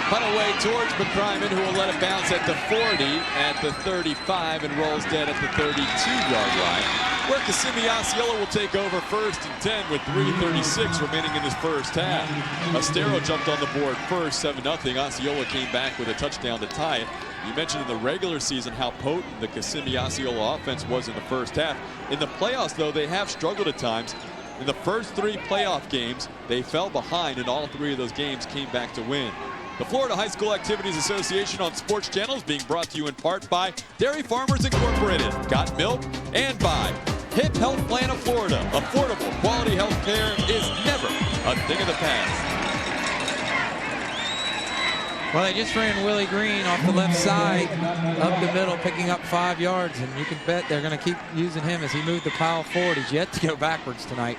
Punt away towards McCryman, who will let it bounce at the 40, at the 35, and rolls dead at the 32-yard line, where Kissimmee Osceola will take over 1st and 10 with 3:36 remaining in this first half. Estero jumped on the board first, 7-0. Osceola came back with a touchdown to tie it. You mentioned in the regular season how potent the Kissimmee Osceola offense was in the first half. In the playoffs, though, they have struggled at times. In the first 3 playoff games, they fell behind, and all 3 of those games came back to win. The Florida High School Activities Association on Sports Channel is being brought to you in part by Dairy Farmers Incorporated, Got Milk, and by Hip Health Plan of Florida. Affordable quality health care is never a thing of the past. Well, they just ran Willie Green off the left side, up the middle, picking up 5 yards, and you can bet they're going to keep using him as he moved the pile forward. He's yet to go backwards tonight.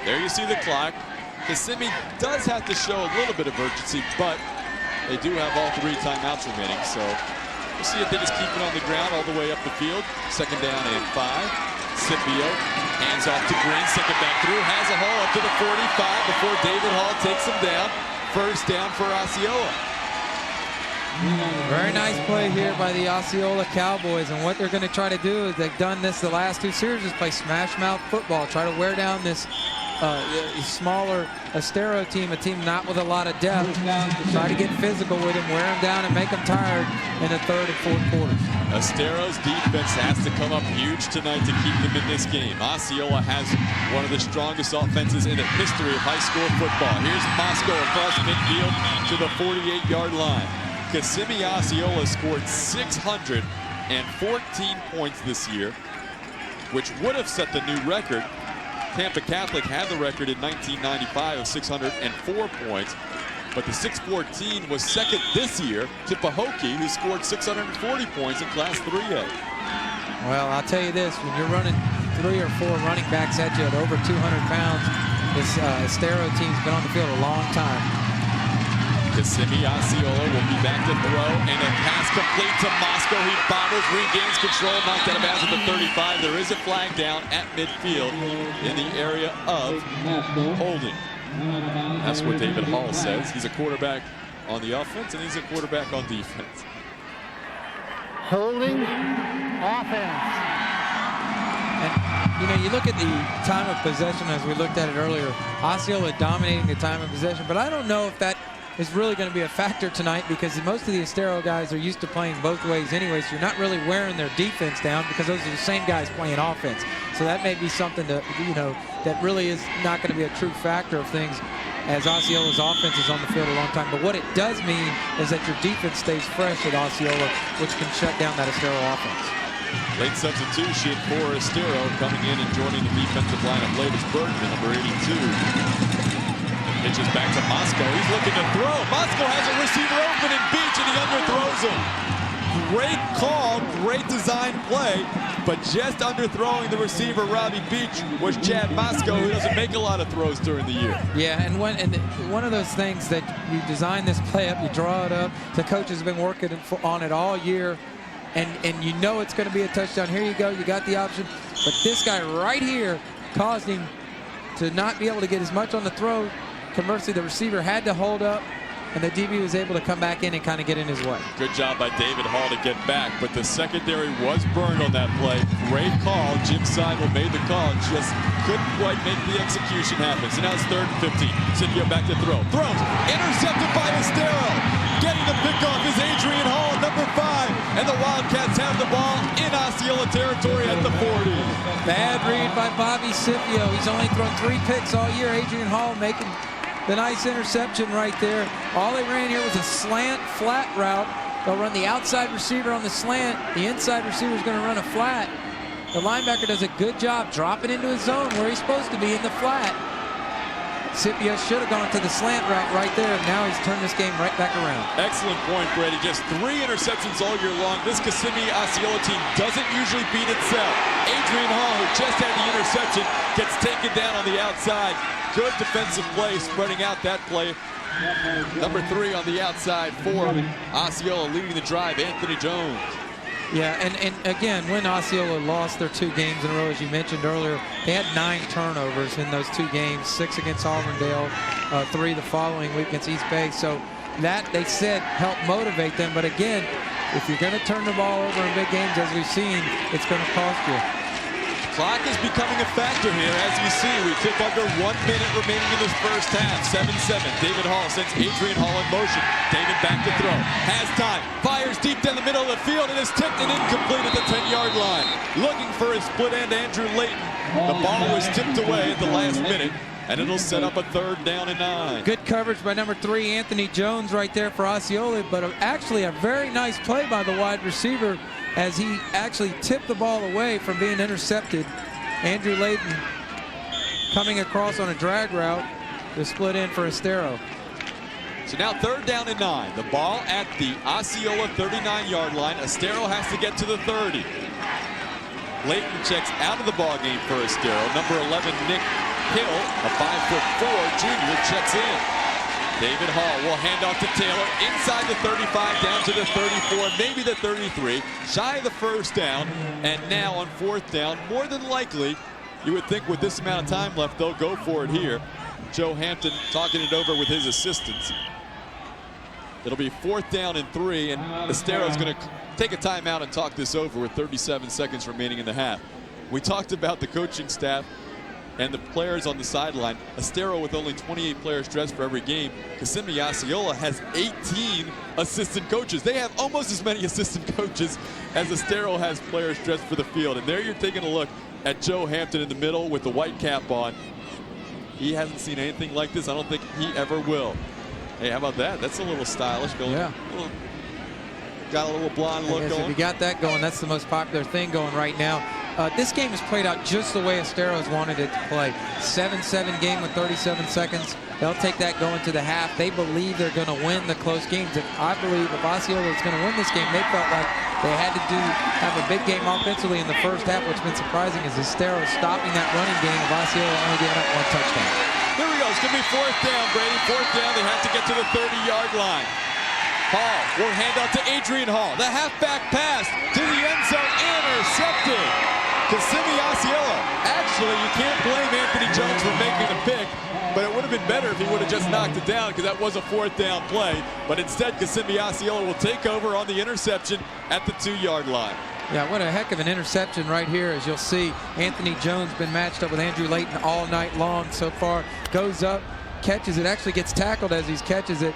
There you see the clock. Kissimmee does have to show a little bit of urgency, but they do have all 3 timeouts remaining, so we'll see if they just keep it on the ground all the way up the field. 2nd down and 5. Scipio hands off to Green, 2nd back through, has a haul up to the 45 before David Hall takes him down. 1st down for Osceola. Very nice play here by the Osceola Cowboys, and what they're going to try to do is they've done this the last 2 series is play smash mouth football, try to wear down this smaller Estero team, a team not with a lot of depth. Try to get physical with him, wear him down, and make them tired in the 3rd and 4th quarters. Estero's defense has to come up huge tonight to keep them in this game. Osceola has one of the strongest offenses in the history of high school football. Here's Moscow across midfield to the 48-yard line. Kissimmee Osceola scored 614 points this year, which would have set the new record. Tampa Catholic had the record in 1995 of 604 points, but the 614 was 2nd this year to Pahokee, who scored 640 points in Class 3A. Well, I'll tell you this, when you're running 3 or 4 running backs at you at over 200 pounds, this Estero team's been on the field a long time. Kissimmee Osceola will be back to throw, and a pass complete to Moscow. He bobbles, regains control, knocked out of bounds at the 35. There is a flag down at midfield in the area of holding. That's what David Hall says. He's a quarterback on the offense, and he's a quarterback on defense. Holding offense. And, you know, you look at the time of possession as we looked at it earlier. Osceola dominating the time of possession, but I don't know if that is really going to be a factor tonight because most of the Estero guys are used to playing both ways anyway, so you're not really wearing their defense down because those are the same guys playing offense. So that may be something to, you know, that really is not going to be a true factor of things as Osceola's offense is on the field a long time. But what it does mean is that your defense stays fresh at Osceola, which can shut down that Estero offense. Late substitution for Estero coming in and joining the defensive lineup late is Burton, the number 82. Pitches back to Moscow. He's looking to throw. Moscow has a receiver open and Beach, and he underthrows him. Great call, great design play, but just underthrowing the receiver, Robbie Beach, was Chad Moscow, who doesn't make a lot of throws during the year. Yeah, and one of those things that you design this play up, you draw it up. The coach has been working on it all year, and you know it's going to be a touchdown. Here you go, you got the option, but this guy right here caused him to not be able to get as much on the throw. Conversely, the receiver had to hold up, and the DB was able to come back in and kind of get in his way. Good job by David Hall to get back, but the secondary was burned on that play. Great call. Jim Seidel made the call and just couldn't quite make the execution happen. So now it's 3rd and 15. Cindy back to throw. Throws. Intercepted by Estero. Getting the pickoff is Adrian Hall, number 5. And the Wildcats have the ball in Osceola territory at the 40. Bad read by Bobby Scipio. He's only thrown 3 picks all year. Adrian Hall making the nice interception right there. All they ran here was a slant flat route. They'll run the outside receiver on the slant. The inside receiver is going to run a flat. The linebacker does a good job dropping into his zone where he's supposed to be in the flat. Scipio should have gone to the slant route right there. Now he's turned this game right back around. Excellent point, Brady. Just 3 interceptions all year long. This Kissimmee Osceola team doesn't usually beat itself. Adrian Hall, who just had the interception, gets taken down on the outside. Good defensive play, spreading out that play. Number 3 on the outside for Osceola, leading the drive, Anthony Jones. Yeah, and again, when Osceola lost their 2 games in a row, as you mentioned earlier, they had 9 turnovers in those 2 games, 6 against Auburndale, 3 the following week against East Bay. So that, they said, helped motivate them. But again, if you're going to turn the ball over in big games, as we've seen, it's going to cost you. Clock is becoming a factor here. As you see, we tick under 1 minute remaining in this first half. 7-7. David Hall sends Adrian Hall in motion. David back to throw. Has time. Fires deep down the middle of the field and is tipped and incomplete at the 10-yard line. Looking for his split end, Andrew Layton. The ball was tipped away at the last minute, and it'll set up a 3rd down and 9. Good coverage by number 3, Anthony Jones, right there for Osceola, but actually a very nice play by the wide receiver as he actually tipped the ball away from being intercepted. Andrew Layton coming across on a drag route to split in for Estero. So now 3rd down and 9. The ball at the Osceola 39-yard line. Estero has to get to the 30. Layton checks out of the ball game for Estero. Number 11, Nick Hill, a 5'4" junior, checks in. David Hall will hand off to Taylor inside the 35, down to the 34, maybe the 33, shy of the 1st down, and now on 4th down, more than likely, you would think with this amount of time left, they'll go for it here. Joe Hampton talking it over with his assistants. It'll be 4th down and 3, and Estero's going to take a timeout and talk this over with 37 seconds remaining in the half. We talked about the coaching staff and the players on the sideline. Estero with only 28 players dressed for every game. Kissimmee Osceola has 18 assistant coaches. They have almost as many assistant coaches as Estero has players dressed for the field. And there you're taking a look at Joe Hampton in the middle with the white cap on. He hasn't seen anything like this. I don't think he ever will. Hey, how about that? That's a little stylish. Yeah. Got a little blonde look going. If you got that going, that's the most popular thing going right now. This game is played out just the way Estero's wanted it to play. 7-7 game with 37 seconds. They'll take that going to the half. They believe they're going to win the close games. I believe if Osceola is going to win this game, they felt like they had to have a big game offensively in the first half. What's been surprising is Estero stopping that running game of Osceola only giving up 1 touchdown. Here we go. It's going to be 4th down, Brady. 4th down. They have to get to the 30-yard line. Hall will hand out to Adrian Hall. The halfback pass to the end zone, intercepted. Kissimmee Osceola. Actually, you can't blame Anthony Jones for making the pick, but it would have been better if he would have just knocked it down because that was a 4th down play. But instead, Kissimmee Osceola will take over on the interception at the 2-yard line. Yeah, what a heck of an interception right here. As you'll see, Anthony Jones been matched up with Andrew Layton all night long so far. Goes up, catches it, actually gets tackled as he catches it.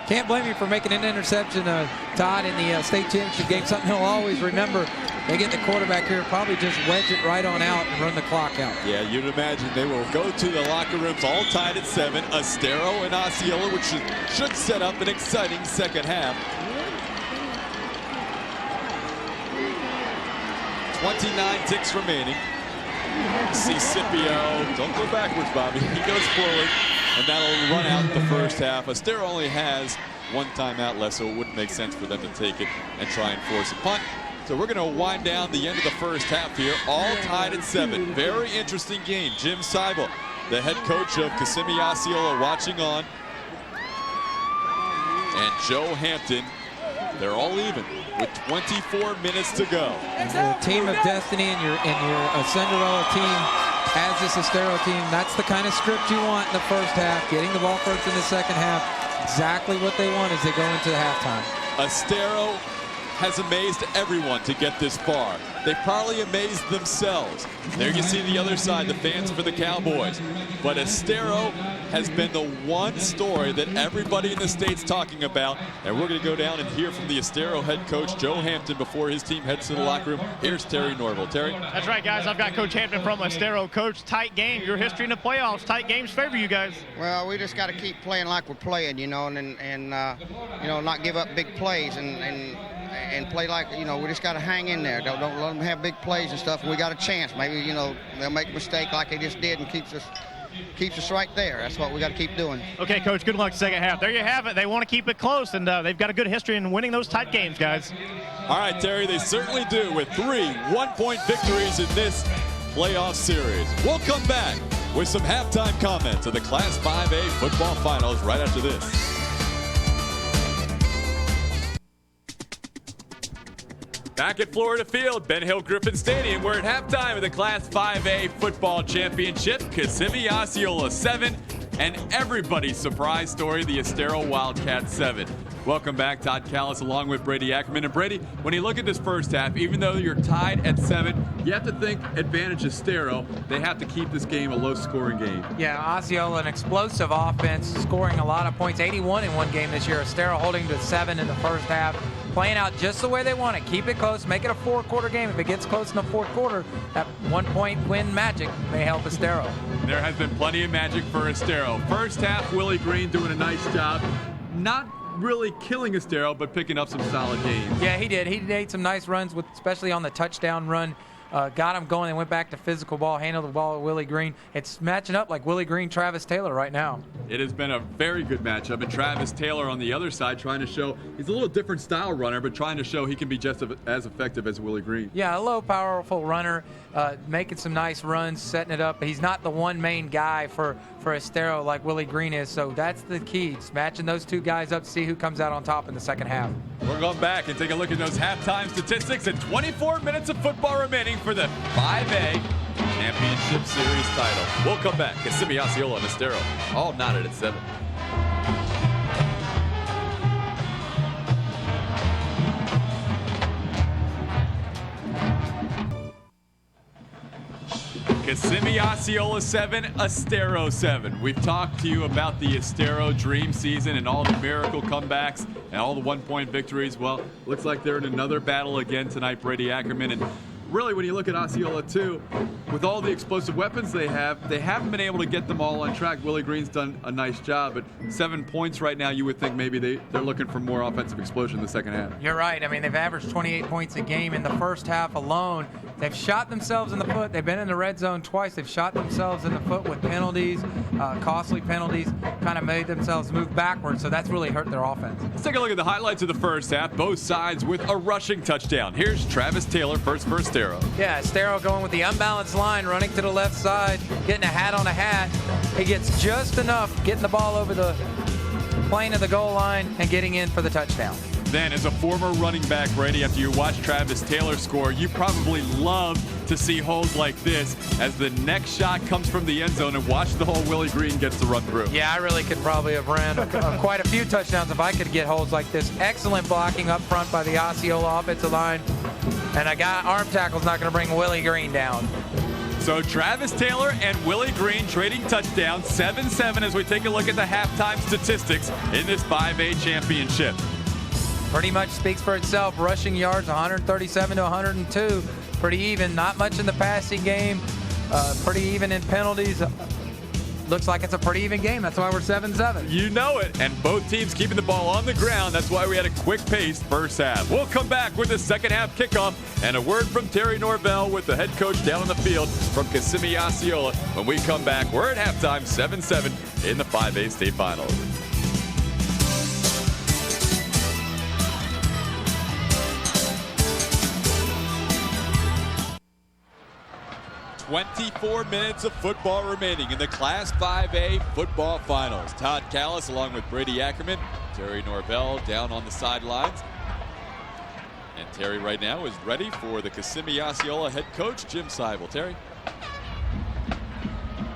Can't blame you for making an interception, Todd, in the state championship game. Something he'll always remember. They get the quarterback here, probably just wedge it right on out and run the clock out. Yeah, you'd imagine they will go to the locker rooms all tied at 7. Estero and Osceola, which should set up an exciting second half. 29 ticks remaining. See Scipio. Don't go backwards, Bobby. He goes forward, and that'll run out the first half. Estero only has 1 timeout left, so it wouldn't make sense for them to take it and try and force a punt. So we're going to wind down the end of the first half here, all tied at 7. Very interesting game. Jim Seibel, the head coach of Kissimmee Osceola, watching on. And Joe Hampton, they're all even with 24 minutes to go. The team of destiny and your Cinderella team as this Estero team, that's the kind of script you want in the first half. Getting the ball first in the second half, exactly what they want as they go into the halftime. Estero has amazed everyone to get this far. They probably amazed themselves. There you see the other side, the fans for the Cowboys. But Estero has been the one story that everybody in the state's talking about. And we're going to go down and hear from the Estero head coach, Joe Hampton, before his team heads to the locker room. Here's Terry Norville. Terry? That's right, guys. I've got Coach Hampton from Estero. Coach, tight game. Your history in the playoffs, tight games favor you guys. Well, we just got to keep playing like we're playing, you know, and not give up big plays and play like, you know, we just got to hang in there. Don't let them have big plays and stuff. We got a chance. Maybe, you know, they'll make a mistake like they just did and keeps us right there. That's what we got to keep doing. Okay, Coach, good luck second half. There you have it. They want to keep it close, and they've got a good history in winning those tight games, guys. All right, Terry, they certainly do with 3 one-point victories in this playoff series. We'll come back with some halftime comments of the Class 5A football finals right after this. Back at Florida Field, Ben Hill Griffin Stadium, we're at halftime of the Class 5A football championship. Kissimmee Osceola 7, and everybody's surprise story, the Estero Wildcats 7. Welcome back, Todd Callis, along with Brady Ackerman. And Brady, when you look at this first half, even though you're tied at 7, you have to think advantage Estero. They have to keep this game a low-scoring game. Yeah, Osceola, an explosive offense, scoring a lot of points, 81 in one game this year. Estero holding to 7 in the first half. Playing out just the way they want it. Keep it close. Make it a 4-quarter game. If it gets close in the 4th quarter, that 1-point win magic may help Estero. There has been plenty of magic for Estero. First half, Willie Green doing a nice job. Not really killing Estero, but picking up some solid gains. Yeah, he did. He made some nice runs, especially on the touchdown run got him going. They went back to physical ball, handled the ball with Willie Green. It's matching up like Willie Green, Travis Taylor right now. It has been a very good matchup, and Travis Taylor on the other side trying to show he's a little different style runner, but trying to show he can be just as effective as Willie Green. Yeah, a low, powerful runner, making some nice runs, setting it up. But he's not the one main guy for Estero like Willie Green is, so that's the key. It's matching those two guys up to see who comes out on top in the second half. We're going back and take a look at those halftime statistics and 24 minutes of football remaining for the 5A Championship Series title. We'll come back. Kissimmee, Osceola, and Estero all knotted at 7. Kissimmee, Osceola 7, Estero 7. We've talked to you about the Estero dream season and all the miracle comebacks and all the one-point victories. Well, looks like they're in another battle again tonight, Brady Ackerman. And really, when you look at Osceola, too, with all the explosive weapons they haven't been able to get them all on track. Willie Green's done a nice job, but 7 points right now, you would think maybe they're looking for more offensive explosion in the second half. You're right. I mean, they've averaged 28 points a game in the first half alone. They've shot themselves in the foot. They've been in the red zone twice. They've shot themselves in the foot with penalties, costly penalties, kind of made themselves move backwards, so that's really hurt their offense. Let's take a look at the highlights of the first half, both sides with a rushing touchdown. Here's Travis Taylor first for Estero. Yeah, Estero going with the unbalanced line, running to the left side, getting a hat on a hat. He gets just enough, getting the ball over the plane of the goal line and getting in for the touchdown. Then, as a former running back, Brady, after you watch Travis Taylor score, you probably love to see holes like this as the next shot comes from the end zone and watch the hole Willie Green gets to run through. Yeah, I really could probably have ran quite a few touchdowns if I could get holes like this. Excellent blocking up front by the Osceola offensive line. And a guy, arm tackle's not going to bring Willie Green down. So Travis Taylor and Willie Green trading touchdowns, 7-7 as we take a look at the halftime statistics in this 5A championship. Pretty much speaks for itself. Rushing yards, 137 to 102. Pretty even. Not much in the passing game. Pretty even in penalties. Looks like it's a pretty even game. That's why we're 7-7. You know it. And both teams keeping the ball on the ground. That's why we had a quick-paced first half. We'll come back with the second half kickoff and a word from Terry Norvell with the head coach down on the field from Kissimmee, Osceola. When we come back, we're at halftime, 7-7 in the 5A state finals. 24 minutes of football remaining in the Class 5A football finals. Todd Callis along with Brady Ackerman, Terry Norvell down on the sidelines. And Terry right now is ready for the Kissimmee Osceola head coach, Jim Seibel. Terry?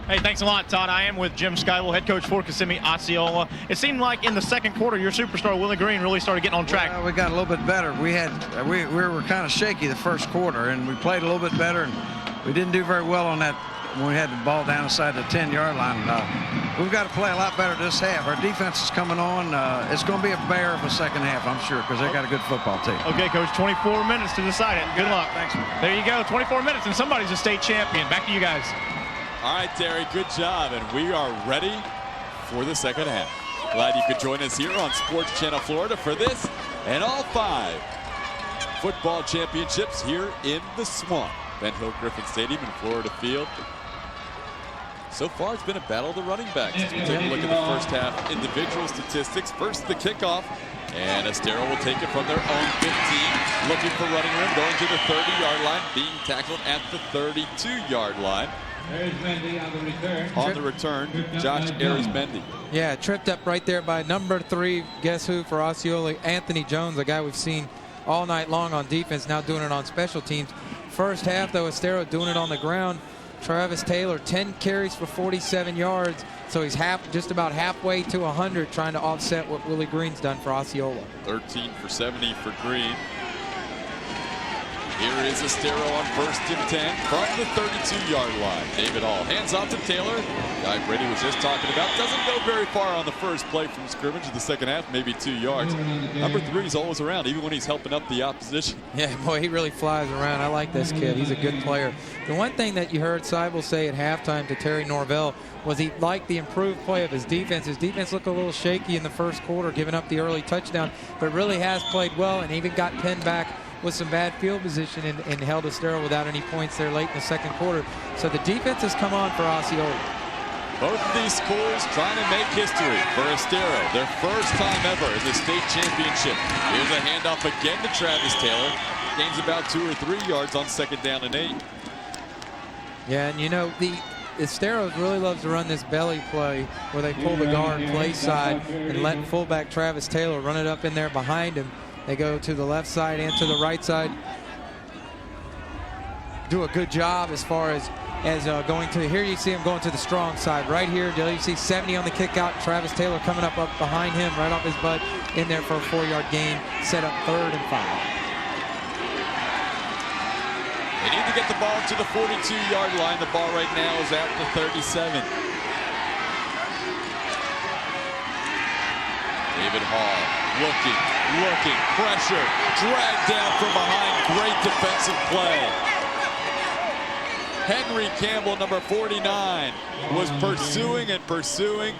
Hey, thanks a lot, Todd. I am with Jim Seibel, head coach for Kissimmee Osceola. It seemed like in the second quarter, your superstar, Willie Green, really started getting on track. Well, we got a little bit better. We were kind of shaky the first quarter, and we played a little bit better. And we didn't do very well on that when we had the ball down inside the 10-yard line. We've got to play a lot better this half. Our defense is coming on. It's going to be a bear of a second half, I'm sure, because they got a good football team. Okay, Coach, 24 minutes to decide it. Good luck. Thanks, man. There you go, 24 minutes, and somebody's a state champion. Back to you guys. All right, Terry, good job, and we are ready for the second half. Glad you could join us here on Sports Channel Florida for this and all 5 football championships here in the Swamp. Ben Hill Griffin Stadium in Florida Field. So far, it's been a battle of the running backs. As we take a look at the first half individual statistics. First, the kickoff, and Estero will take it from their own 15, looking for running room, going to the 30-yard line, being tackled at the 32-yard line. On the return, Josh Arizmendi. Yeah, tripped up right there by number 3, guess who for Osceola? Anthony Jones, a guy we've seen all night long on defense, now doing it on special teams. First half, though, Estero doing it on the ground. Travis Taylor, 10 carries for 47 yards, so he's just about halfway to 100, trying to offset what Willie Green's done for Osceola. 13 for 70 for Green. Here is Estero on 1st and 10 from the 32-yard line. David Hall hands off to Taylor. Guy Brady was just talking about doesn't go very far on the first play from scrimmage in the second half, maybe 2 yards. Number 3 is always around, even when he's helping up the opposition. Yeah, boy, he really flies around. I like this kid. He's a good player. The one thing that you heard Seibel say at halftime to Terry Norvell was he liked the improved play of his defense. His defense looked a little shaky in the first quarter, giving up the early touchdown, but really has played well and even got pinned back with some bad field position and held Estero without any points there late in the second quarter. So the defense has come on for Osceola. Both of these schools trying to make history for Estero. Their first time ever in the state championship. Here's a handoff again to Travis Taylor. Gains about 2 or 3 yards on 2nd down and 8. Yeah, and you know, the Estero really loves to run this belly play where they pull the guard play side and let fullback Travis Taylor run it up in there behind him. They go to the left side and to the right side. Do a good job as far as going to, here you see him going to the strong side. Right here, you see 70 on the kick out. Travis Taylor coming up behind him, right off his butt, in there for a 4-yard gain. Set up 3rd and 5. They need to get the ball to the 42-yard line. The ball right now is at the 37. David Hall looking, pressure, dragged down from behind. Great defensive play. Henry Campbell, number 49, was pursuing,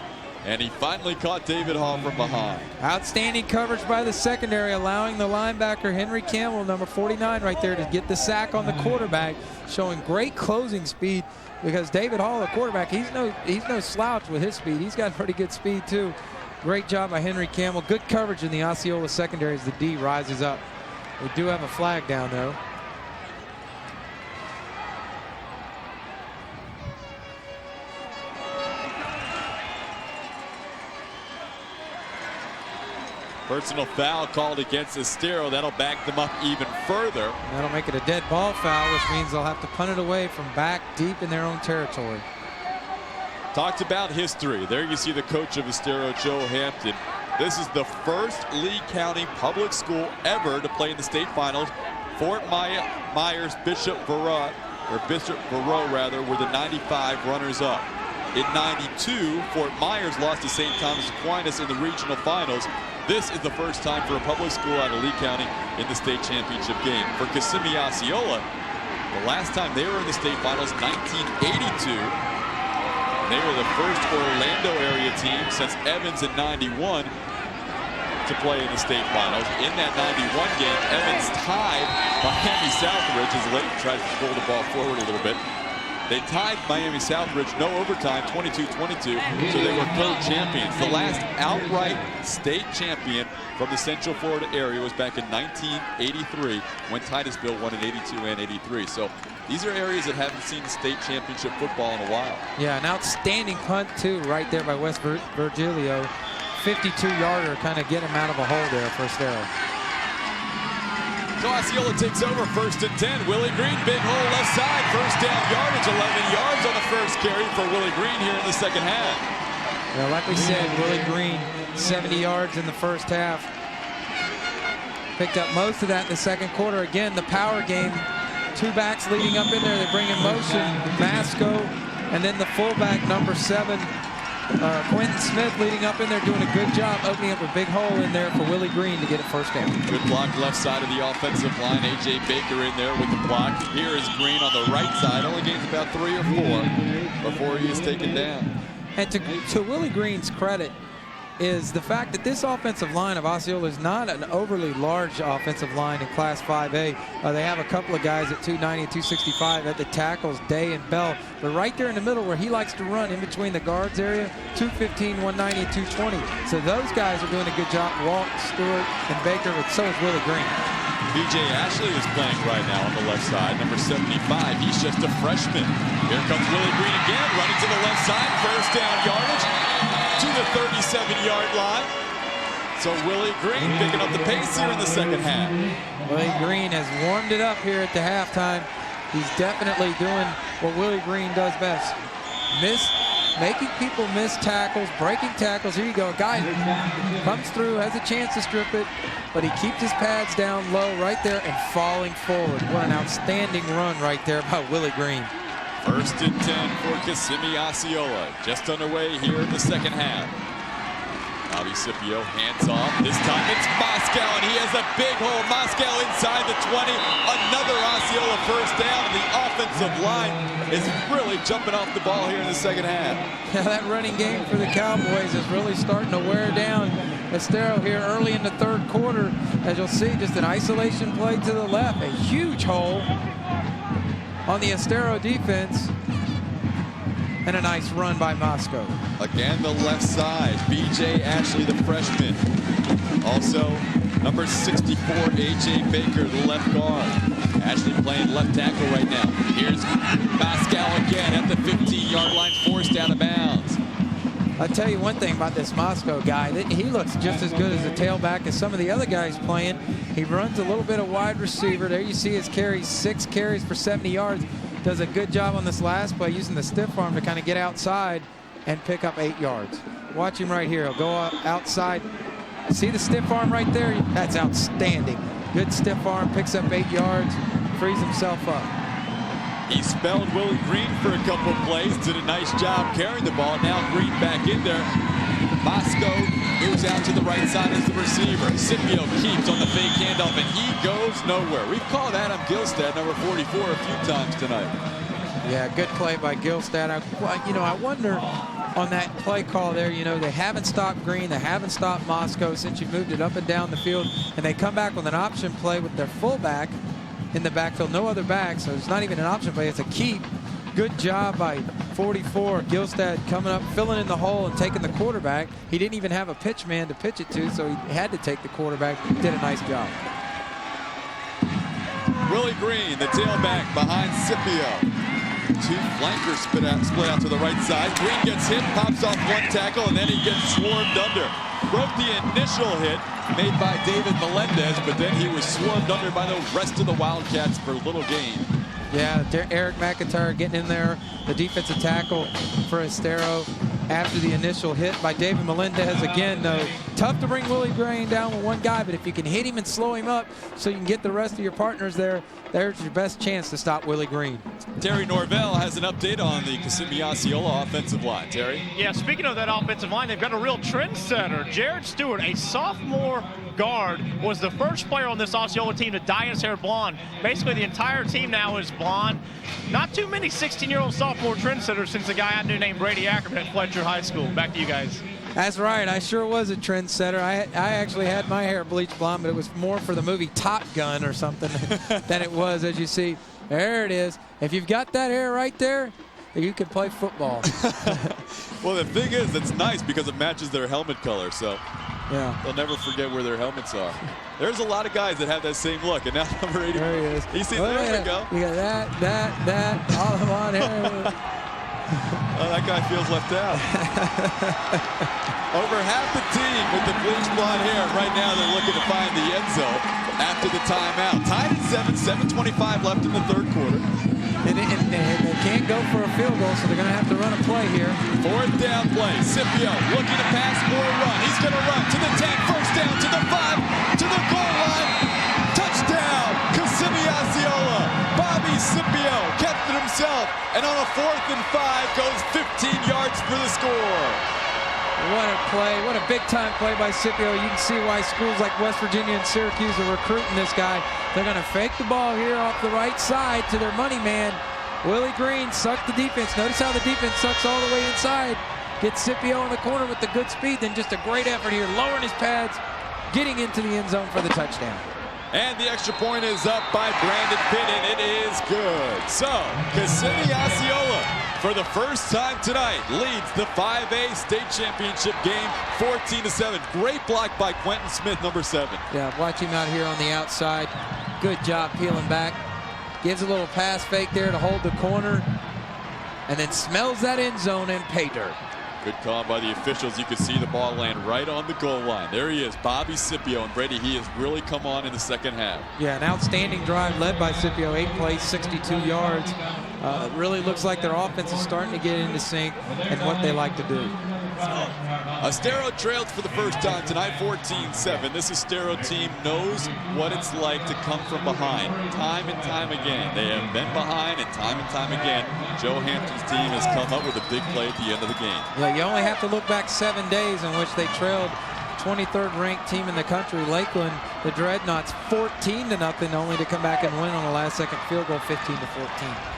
and he finally caught David Hall from behind. Outstanding coverage by the secondary, allowing the linebacker Henry Campbell, number 49, right there to get the sack on the quarterback, showing great closing speed because David Hall, the quarterback, he's no slouch with his speed. He's got pretty good speed too. Great job by Henry Campbell. Good coverage in the Osceola secondary as the D rises up. We do have a flag down though. Personal foul called against Estero. That'll back them up even further. That'll make it a dead ball foul, which means they'll have to punt it away from back deep in their own territory. Talked about history. There you see the coach of Estero, Joe Hampton. This is the first Lee County public school ever to play in the state finals. Fort Myers, Bishop Verot were the 95 runners-up. In '92, Fort Myers lost to St. Thomas Aquinas in the regional finals. This is the first time for a public school out of Lee County in the state championship game. For Kissimmee Osceola, the last time they were in the state finals, 1982. They were the first Orlando area team since Evans in '91 to play in the state finals. In that '91 game, Evans tied Miami Southridge as Layton tried to pull the ball forward a little bit. They tied Miami Southridge, no overtime, 22-22, so they were co-champions. The last outright state champion from the Central Florida area was back in 1983 when Titusville won in '82 and '83. So these are areas that haven't seen state championship football in a while. Yeah, an outstanding punt, too, right there by West Virgilio. 52-yarder, kind of get him out of a hole there for Estero. So Osceola takes over, 1st and 10. Willie Green, big hole left side, 1st down yardage, 11 yards on the first carry for Willie Green here in the second half. Well, like we said, Willie Green, 70 yards in the first half. Picked up most of that in the second quarter. Again, the power game, 2 backs leading up in there. They bring in motion, Masco, and then the fullback, number 7, Quentin Smith leading up in there, doing a good job opening up a big hole in there for Willie Green to get it 1st down. Good block left side of the offensive line. A.J. Baker in there with the block. Here is Green on the right side. Only gains about 3 or 4 before he is taken down. And to Willie Green's credit is the fact that this offensive line of Osceola is not an overly large offensive line in Class 5A. They have a couple of guys at 290 and 265 at the tackles, Day and Bell. But right there in the middle where he likes to run in between the guards area, 215, 190, and 220. So those guys are doing a good job. Walt, Stewart, and Baker, but so is Willie Green. B.J. Ashley is playing right now on the left side, number 75. He's just a freshman. Here comes Willie Green again, running to the left side, 1st down yardage to the 37-yard line. So Willie Green picking up the pace here in the second half. Willie Green has warmed it up here at the halftime. He's definitely doing what Willie Green does best. Making people miss tackles, breaking tackles. Here you go, a guy comes through, has a chance to strip it, but he keeps his pads down low right there and falling forward. What an outstanding run right there by Willie Green. 1st and 10 for Kissimmee Osceola. Just underway here in the second half. Bobby Scipio hands off. This time it's Moscow, and he has a big hole. Moscow inside the 20. Another Osceola 1st down, and the offensive line is really jumping off the ball here in the second half. Yeah, that running game for the Cowboys is really starting to wear down. Estero here early in the third quarter. As you'll see, just an isolation play to the left. A huge hole on the Estero defense. And a nice run by Moscow. Again, the left side. B.J. Ashley, the freshman. Also, number 64, A.J. Baker, the left guard. Ashley playing left tackle right now. Here's Moscow again at the 15-yard line, forced out of bounds. I'll tell you one thing about this Moscow guy. He looks just as good as a tailback as some of the other guys playing. He runs a little bit of wide receiver. There you see his carries, 6 carries for 70 yards. Does a good job on this last play using the stiff arm to kind of get outside and pick up 8 yards. Watch him right here. He'll go outside. See the stiff arm right there? That's outstanding. Good stiff arm, picks up 8 yards, frees himself up. He spelled Willie Green for a couple of plays, did a nice job carrying the ball. Now Green back in there. Moscow moves out to the right side as the receiver. Scipio keeps on the fake handoff, and he goes nowhere. We've called Adam Gilstad, number 44, a few times tonight. Yeah, good play by Gilstad. I wonder on that play call there, they haven't stopped Green, they haven't stopped Moscow since you moved it up and down the field, and they come back with an option play with their fullback in the backfield, no other back, so it's not even an option play, it's a keep. Good job by 44, Gilstad coming up, filling in the hole and taking the quarterback. He didn't even have a pitch man to pitch it to, so he had to take the quarterback. Did a nice job. Willie Green, the tailback behind Scipio. 2 flankers split out to the right side. Green gets hit, pops off 1 tackle, and then he gets swarmed under. Broke the initial hit made by David Melendez, but then he was swarmed under by the rest of the Wildcats for little gain. Yeah, Eric McIntyre getting in there, the defensive tackle for Estero after the initial hit by David Melendez. Again, though, tough to bring Willie Green down with 1 guy, but if you can hit him and slow him up so you can get the rest of your partners there, there's your best chance to stop Willie Green. Terry Norvell has an update on the Kissimmee Osceola offensive line. Terry? Yeah, speaking of that offensive line, they've got a real trendsetter. Jared Stewart, a sophomore guard, was the first player on this Osceola team to dye his hair blonde. Basically, the entire team now is blonde. Not too many 16-year-old sophomore trendsetters since a guy I knew named Brady Ackerman at Fletcher High School. Back to you guys. That's right. I sure was a trendsetter. I actually had my hair bleached blonde, but it was more for the movie Top Gun or something than it was, as you see. There it is. If you've got that hair right there, you can play football. Well, the thing is, it's nice because it matches their helmet color, so yeah, they'll never forget where their helmets are. There's a lot of guys that have that same look, and now number 80. There he is. He sees, there we go. You got that, all of on hair. Oh, that guy feels left out. Over half the team with the bleached blonde hair. Right now, they're looking to find the end zone after the timeout. Tied at 7:25 left in the third quarter. And they can't go for a field goal, so they're going to have to run a play here. 4th down play. Scipio looking to pass or run. He's going to run to the 10, first down to the 5, to the goal line. Touchdown, Kissimmee Osceola. Bobby Scipio kept it himself, and on a 4th and 5 goes 15 yards for the score. What a play. What a big-time play by Scipio. You can see why schools like West Virginia and Syracuse are recruiting this guy. They're going to fake the ball here off the right side to their money man. Willie Green sucked the defense. Notice how the defense sucks all the way inside. Gets Scipio in the corner with the good speed. Then just a great effort here, lowering his pads, getting into the end zone for the touchdown. And the extra point is up by Brandon Pitt, and it is good. So, Kissimmee Osceola, for the first time tonight, leads the 5A state championship game 14-7. Great block by Quentin Smith, number 7. Yeah, watch him out here on the outside. Good job peeling back. Gives a little pass fake there to hold the corner, and then smells that end zone and pay dirt. Good call by the officials. You can see the ball land right on the goal line. There he is, Bobby Scipio. And Brady, he has really come on in the second half. Yeah, an outstanding drive led by Scipio. 8 plays, 62 yards. It really looks like their offense is starting to get into sync and what they like to do. Estero trailed for the first time tonight, 14-7. This Estero team knows what it's like to come from behind time and time again. They have been behind, and time again, Joe Hampton's team has come up with a big play at the end of the game. Yeah, you only have to look back 7 days in which they trailed 23rd ranked team in the country, Lakeland, the Dreadnoughts, 14-0, only to come back and win on a last-second field goal, 15-14.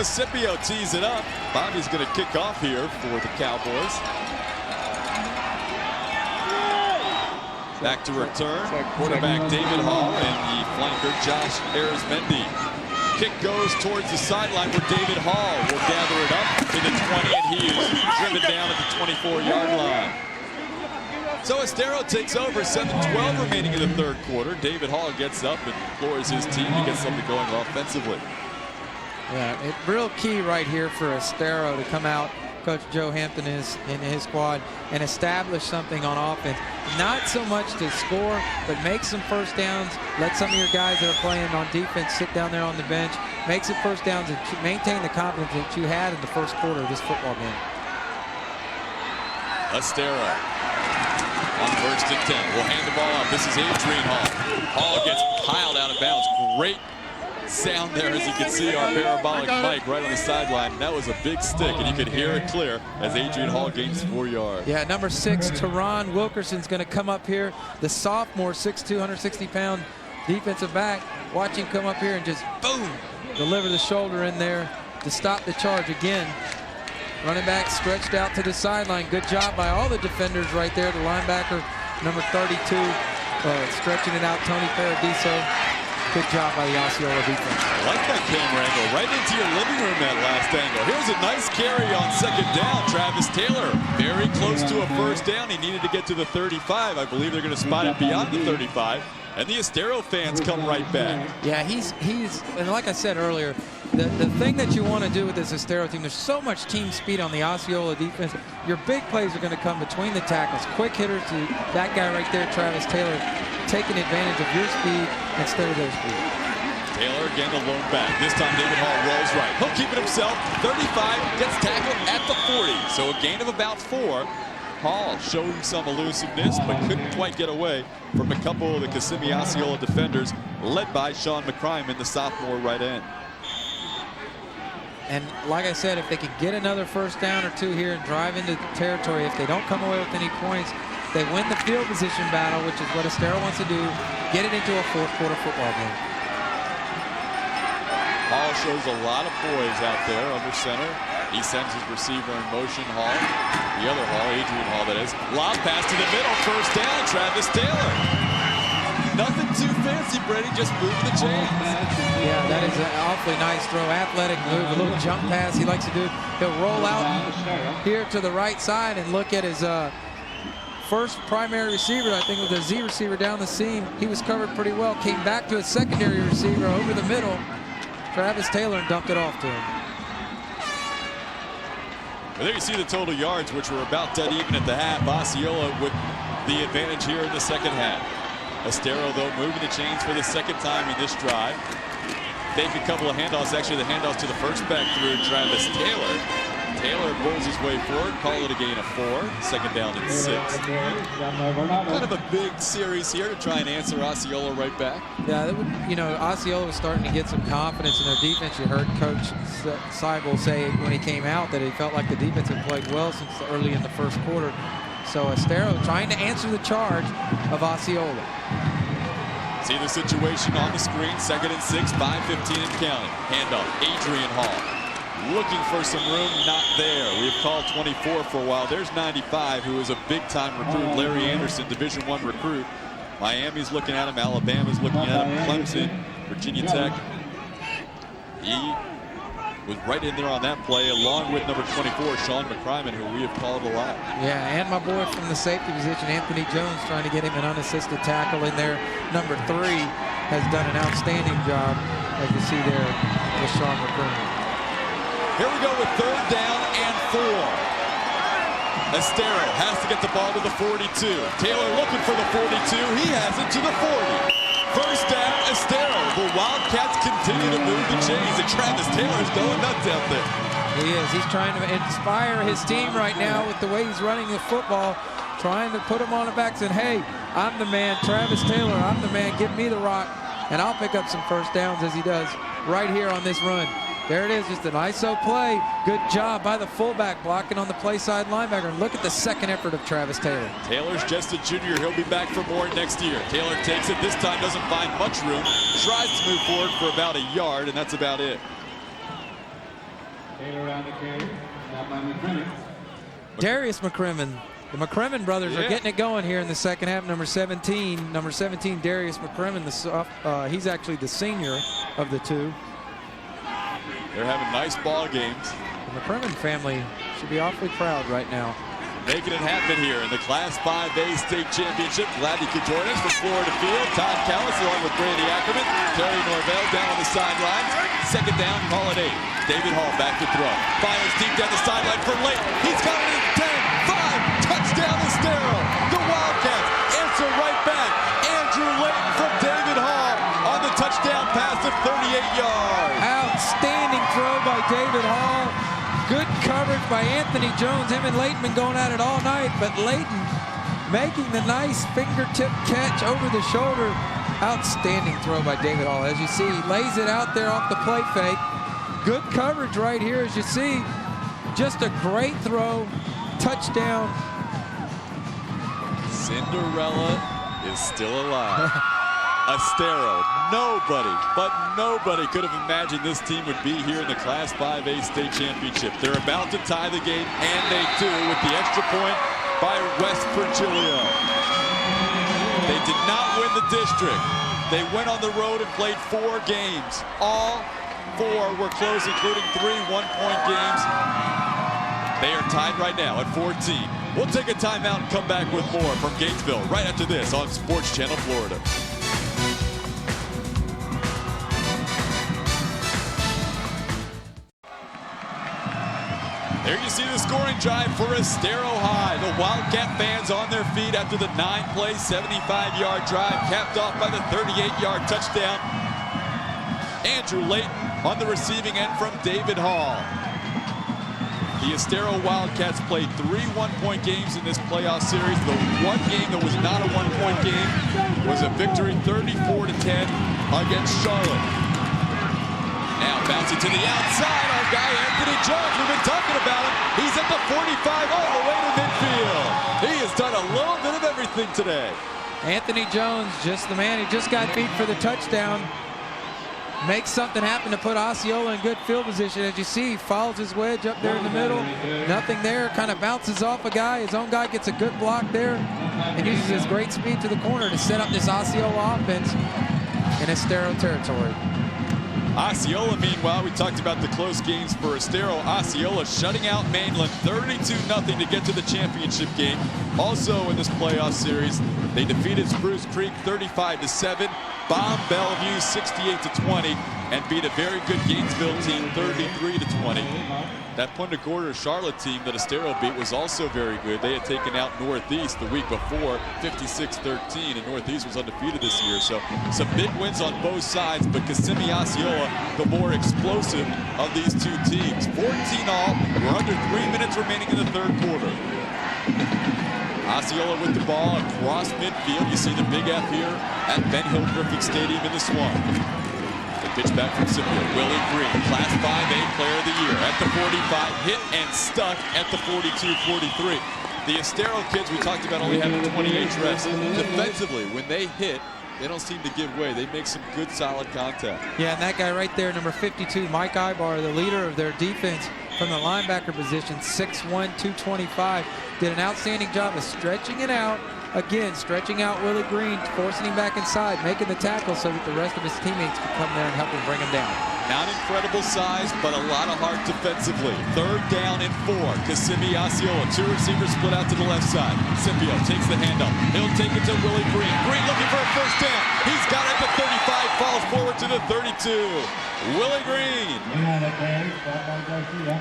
Scipio tees it up. Bobby's going to kick off here for the Cowboys. Back to return. Quarterback David Hall and the flanker Josh Arizmendi. Kick goes towards the sideline where David Hall will gather it up to the 20, and he is driven down at the 24-yard line. So Estero takes over, 7:12 remaining in the third quarter. David Hall gets up and floors his team to get something going offensively. Yeah, real key right here for Estero to come out, Coach Joe Hampton and his squad, and establish something on offense. Not so much to score, but make some first downs. Let some of your guys that are playing on defense sit down there on the bench. Make some first downs and maintain the confidence that you had in the first quarter of this football game. Estero on 1st and 10. We'll hand the ball off. This is Adrian Hall. Hall gets piled out of bounds. Great sound there, as you can see our parabolic mic right on the sideline. That was a big stick, and you could hear it clear as Adrian Hall gains 4 yards. Yeah, number 6, Teron Wilkerson's going to come up here. The sophomore, 6'2", 160-pound defensive back. Watch him come up here and just, boom, deliver the shoulder in there to stop the charge again. Running back stretched out to the sideline. Good job by all the defenders right there. The linebacker, number 32, stretching it out, Tony Paradiso. Good job by the Osceola defense. I like that camera angle, right into your living room, that last angle. Here's a nice carry on 2nd down. Travis Taylor, very close to a first down. He needed to get to the 35. I believe they're going to spot it beyond the 35. And the Estero fans come right back. Yeah, he's and like I said earlier, the thing that you want to do with this Estero team, there's so much team speed on the Osceola defense. Your big plays are going to come between the tackles. Quick hitter to that guy right there, Travis Taylor, taking advantage of your speed instead of their speed. Taylor again the lone back. This time David Hall rolls right. He'll keep it himself. 35, gets tackled at the 40. So a gain of about 4. Hall showing some elusiveness, but couldn't quite get away from a couple of the Kissimmee Osceola defenders, led by Sean McCryman, the sophomore right end. And like I said, if they could get another first down or 2 here and drive into the territory, if they don't come away with any points, they win the field position battle, which is what Estero wants to do, get it into a fourth quarter football game. Hall shows a lot of poise out there under center. He sends his receiver in motion. Hall, the other Hall, Adrian Hall that is. Lob pass to the middle, first down, Travis Taylor. Nothing too fancy, Brady, just moving the chains. Yeah, that is an awfully nice throw. Athletic move, a little jump pass he likes to do. He'll roll out here to the right side and look at his first primary receiver. I think it was a Z receiver down the seam. He was covered pretty well. Came back to his secondary receiver over the middle, Travis Taylor, and dumped it off to him. Well, there you see the total yards, which were about dead even at the half. Osceola with the advantage here in the second half. Estero, though, moving the chains for the second time in this drive. Fake a couple of handoffs. Actually, the handoffs to the first back through Travis Taylor. Taylor pulls his way forward, call it a gain of 4. 2nd down and 6. Kind of a big series here to try and answer Osceola right back. Yeah, that would, you know, Osceola was starting to get some confidence in their defense. You heard Coach Seibel say when he came out that he felt like the defense had played well since early in the first quarter. So Estero trying to answer the charge of Osceola. See the situation on the screen. 2nd and 6, 5:15 and counting. Handoff, Adrian Hall. Looking for some room, not there. We've called 24 for a while. There's 95, who is a big-time recruit. Larry Anderson, Division I recruit. Miami's looking at him. Alabama's looking at him. Clemson, Virginia Tech. He was right in there on that play, along with number 24, Sean McCryman, who we have called a lot. Yeah, and my boy from the safety position, Anthony Jones, trying to get him an unassisted tackle in there. Number 3 has done an outstanding job, as you see there, with Sean McCryman. Here we go with 3rd down and 4. Estero has to get the ball to the 42. Taylor looking for the 42. He has it to the 40. First down, Estero. The Wildcats continue to move the chains, and Travis Taylor's going nuts out there. He is. He's trying to inspire his team right now with the way he's running the football, trying to put him on the back, saying, hey, I'm the man, Travis Taylor, I'm the man, give me the rock, and I'll pick up some first downs, as he does right here on this run. There it is, just an ISO play. Good job by the fullback blocking on the play side linebacker. And look at the second effort of Travis Taylor. Taylor's just a junior. He'll be back for more next year. Taylor takes it. This time doesn't find much room. Tries to move forward for about a yard, and that's about it. Darius McCrimmon The McCrimmon brothers are getting it going here in the second half. Number 17, Darius McCrimmon, he's actually the senior of the two. They're having nice ball games. The McCrimmon family should be awfully proud right now. Making it happen here in the Class 5A State Championship. Glad you could join us from Florida Field. Todd Callis along with Brady Ackerman. Terry Norvell down on the sidelines. Second down, call it 8. David Hall back to throw. Fires deep down the sideline for Layton. He's got it in 10, 5. Touchdown Estero. The Wildcats answer right back. Andrew Layton from David Hall on the touchdown pass of 38 yards. Outstanding throw by David Hall. Good coverage by Anthony Jones. Him and Layton been going at it all night, but Layton making the nice fingertip catch over the shoulder. Outstanding throw by David Hall. As you see, he lays it out there off the play fake. Good coverage right here, as you see. Just a great throw. Touchdown. Cinderella is still alive. Estero, nobody could have imagined this team would be here in the Class 5A State Championship. They're about to tie the game, and they do with the extra point by West Virgilia. They did not win the district. They went on the road and played 4 games. All 4 were close, including 3 one-point games. They are tied right now at 14. We'll take a timeout and come back with more from Gainesville right after this on Sports Channel Florida. There you see the scoring drive for Estero High. The Wildcat fans on their feet after the 9-play, 75-yard drive, capped off by the 38-yard touchdown. Andrew Layton on the receiving end from David Hall. The Estero Wildcats played 3 one-point games in this playoff series. The one game that was not a one-point game was a victory 34-10 against Charlotte. Now bouncing to the outside, our guy Anthony Jones. We've been talking about him. He's at the 45 all the way to midfield. He has done a little bit of everything today. Anthony Jones, just the man. He just got beat for the touchdown. Makes something happen to put Osceola in good field position. As you see, he follows his wedge up there in the middle. Nothing there, kind of bounces off a guy. His own guy gets a good block there and uses his great speed to the corner to set up this Osceola offense in Estero territory. Osceola, meanwhile, we talked about the close games for Estero. Osceola shutting out Mainland 32-0 to get to the championship game. Also in this playoff series, they defeated Spruce Creek 35-7, bombed Bellevue 68-20, and beat a very good Gainesville team 33-20. That Punta Gorda Charlotte team that Estero beat was also very good. They had taken out Northeast the week before 56-13, and Northeast was undefeated this year. So some big wins on both sides, but Kissimmee Osceola, the more explosive of these two teams. 14 all. We're under 3 minutes remaining in the third quarter. Osceola with the ball across midfield. You see the big F here at Ben Hill Griffin Stadium in the Swamp. The pitch back from Scipio. Willie Green, Class 5A Player of the Year at the 45, hit and stuck at the 42-43. The Estero kids we talked about only having 28 reps. Defensively, when they hit, they don't seem to give way. They make some good, solid contact. Yeah, and that guy right there, number 52, Mike Ibar, the leader of their defense from the linebacker position, 6'1", 225, did an outstanding job of stretching it out. Again, stretching out Willie Green, forcing him back inside, making the tackle so that the rest of his teammates could come there and help him bring him down. Not incredible size, but a lot of heart defensively. Third down and 4. Kissimmee Osceola. 2 receivers split out to the left side. Scipio takes the handoff. He'll take it to Willie Green. Green looking for a first down. He's got it at the 35, falls forward to the 32. Willie Green.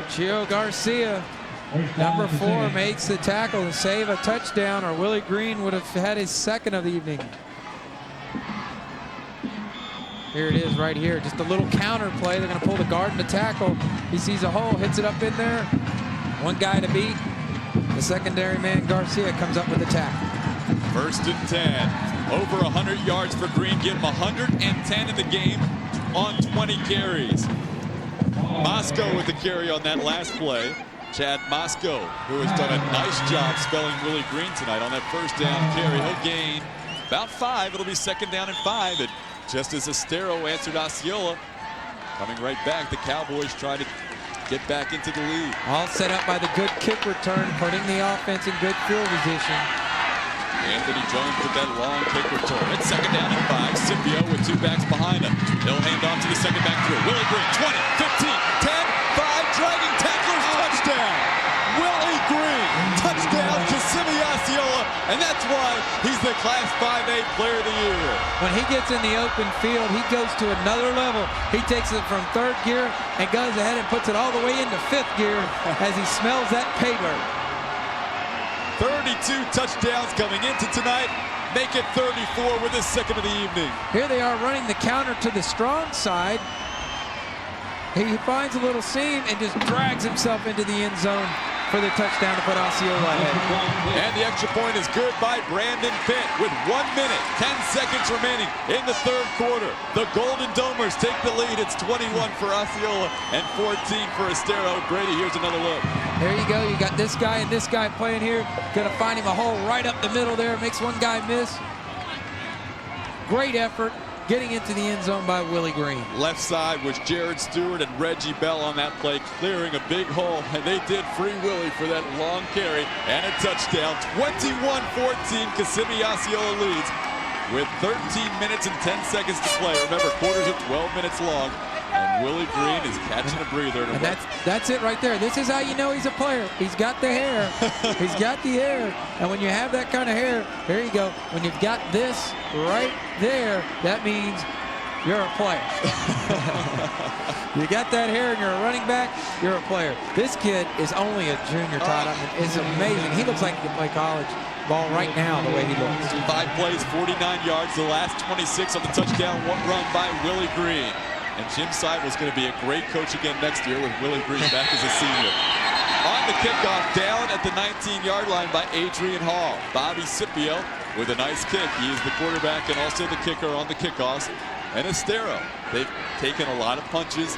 Chio Garcia, number 4, makes the tackle to save a touchdown, or Willie Green would have had his second of the evening. Here it is right here, just a little counter play. They're going to pull the guard and the tackle. He sees a hole, hits it up in there. One guy to beat. The secondary man, Garcia, comes up with the tackle. 1st and 10. Over 100 yards for Green. Give him 110 in the game on 20 carries. Moscow with the carry on that last play. Chad Moscow, who has done a nice job spelling Willie Green tonight on that first down carry. He'll gain about 5. It'll be 2nd down and 5. And just as Estero answered Osceola, coming right back, the Cowboys try to get back into the lead. All set up by the good kick return, putting the offense in good field position. Anthony Jones with that long kick return. It's second down and 5. Scipio with 2 backs behind him. He'll hand off to the second back through. Willie Green, 20, 15, 10, 5, dragging tacklers, touchdown. Willie Green, touchdown, Kissimmee Osceola, and that's why he's the Class 5A Player of the Year. When he gets in the open field, he goes to another level. He takes it from 3rd gear and goes ahead and puts it all the way into 5th gear as he smells that pay dirt. 32 touchdowns coming into tonight. Make it 34 with his second of the evening. Here they are running the counter to the strong side. He finds a little seam and just drags himself into the end zone for the touchdown to put Osceola ahead. And the extra point is good by Brandon Pitt with 1 minute, 10 seconds remaining in the 3rd quarter. The Golden Domers take the lead. It's 21 for Osceola and 14 for Estero. Grady, here's another look. There you go. You got this guy and this guy playing here. Gonna find him a hole right up the middle there. Makes one guy miss. Great effort. Getting into the end zone by Willie Green. Left side was Jared Stewart and Reggie Bell on that play, clearing a big hole, and they did free Willie for that long carry and a touchdown. 21-14, Kissimmee Osceola leads with 13 minutes and 10 seconds to play. Remember, quarters are 12 minutes long, and Willie Green is catching a breather. And that's it right there. This is how you know he's a player. He's got the hair. He's got the hair. And when you have that kind of hair, there you go. When you've got this right there, that means you're a player. You got that hair and you're a running back, you're a player. This kid is only a junior, Todd. I mean, it's amazing. He looks like he can play college ball right now the way he looks. 5 plays, 49 yards, the last 26 on the touchdown run by Willie Green. And Jim Seibel's going to be a great coach again next year with Willie Green back as a senior. On the kickoff, down at the 19-yard line by Adrian Hall. Bobby Scipio with a nice kick. He is the quarterback and also the kicker on the kickoffs. And Estero, they've taken a lot of punches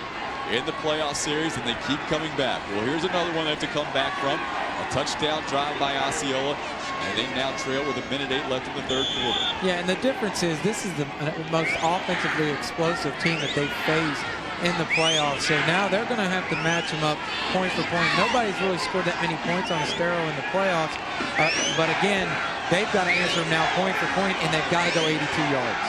in the playoff series, and they keep coming back. Well, here's another one they have to come back from. A touchdown drive by Osceola. And they now trail with 1:08 left in the 3rd quarter. Yeah, and the difference is this is the most offensively explosive team that they've faced in the playoffs. So now they're going to have to match them up point for point. Nobody's really scored that many points on Estero in the playoffs. But again, they've got to answer them now point for point, and they've got to go 82 yards.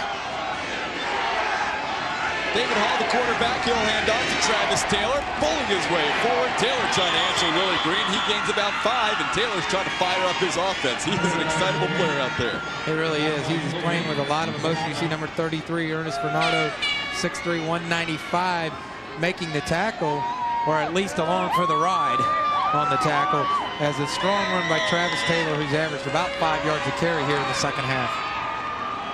David Hall, the quarterback, he'll hand off to Travis Taylor, pulling his way forward. Taylor trying to answer Willie Green. He gains about 5, and Taylor's trying to fire up his offense. He is an excitable player out there. He really is. He's playing with a lot of emotion. You see number 33, Ernest Bernardo, 6'3", 195, making the tackle, or at least along for the ride on the tackle, as a strong run by Travis Taylor, who's averaged about 5 yards a carry here in the second half.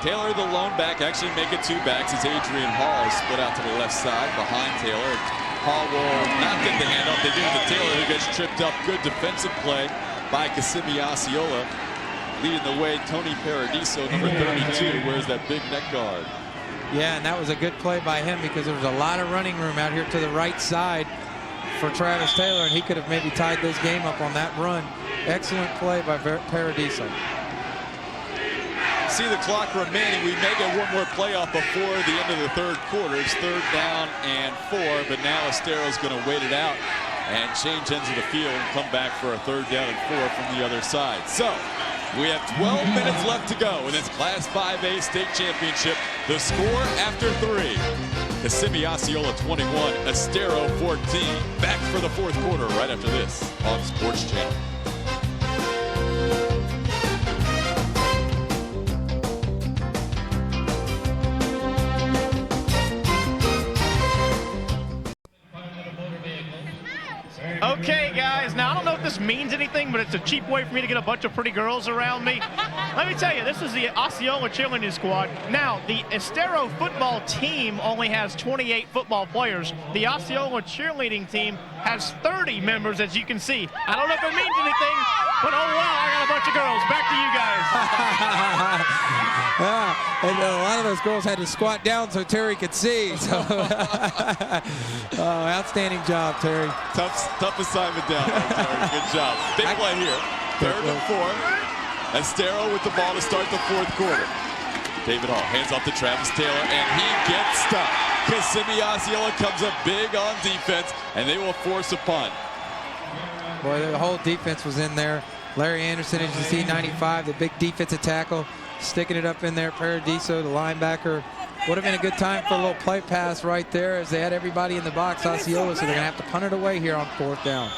Taylor, the lone back, actually make it 2 backs as Adrian Hall is split out to the left side behind Taylor. Hall will not get the handoff. They give it to Taylor, who gets tripped up. Good defensive play by Kissimmee Osceola. Leading the way, Tony Paradiso, number 32, wears that big neck guard. Yeah, and that was a good play by him because there was a lot of running room out here to the right side for Travis Taylor, and he could have maybe tied this game up on that run. Excellent play by Paradiso. See the clock remaining. We may get one more playoff before the end of the 3rd quarter. It's 3rd down and 4, but now Estero's going to wait it out and change ends of the field and come back for a 3rd down and 4 from the other side. So we have 12 minutes left to go in this Class 5A state championship. The score after 3. Kissimmee Osceola 21, Estero 14. Back for the 4th quarter right after this on Sports Channel. Okay, guys, now I don't know if this means anything, but it's a cheap way for me to get a bunch of pretty girls around me. Let me tell you, this is the Osceola cheerleading squad. Now, the Estero football team only has 28 football players. The Osceola cheerleading team has 30 members, as you can see. I don't know if it means anything, but oh wow, I got a bunch of girls. Back to you guys. Yeah, and a lot of those girls had to squat down so Terry could see. So, outstanding job, Terry. Tough assignment down there, Terry. Good job. Big play here. 3rd and 4. Estero with the ball to start the 4th quarter. David Hall hands off to Travis Taylor, and he gets stopped. Kissimmee Osceola comes up big on defense, and they will force a punt. Boy, the whole defense was in there. Larry Anderson, as you see, 95, the big defensive tackle, sticking it up in there. Paradiso, the linebacker. Would have been a good time for a little play pass right there as they had everybody in the box, Osceola, so they're going to have to punt it away here on 4th down.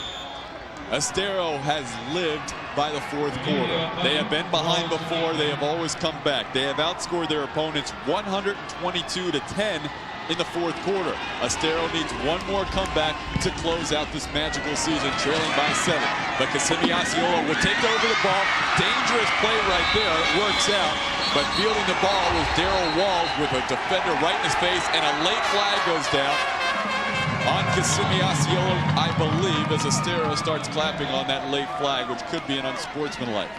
Estero has lived by the 4th quarter. They have been behind before. They have always come back. They have outscored their opponents 122-10 in the 4th quarter. Estero needs one more comeback to close out this magical season, trailing by 7. But Kissimmee Osceola will take over the ball. Dangerous play right there. It works out. But fielding the ball was Darrell Walls with a defender right in his face, and a late flag goes down on Kissimmee Osceola, I believe, as Estero starts clapping on that late flag, which could be an unsportsmanlike.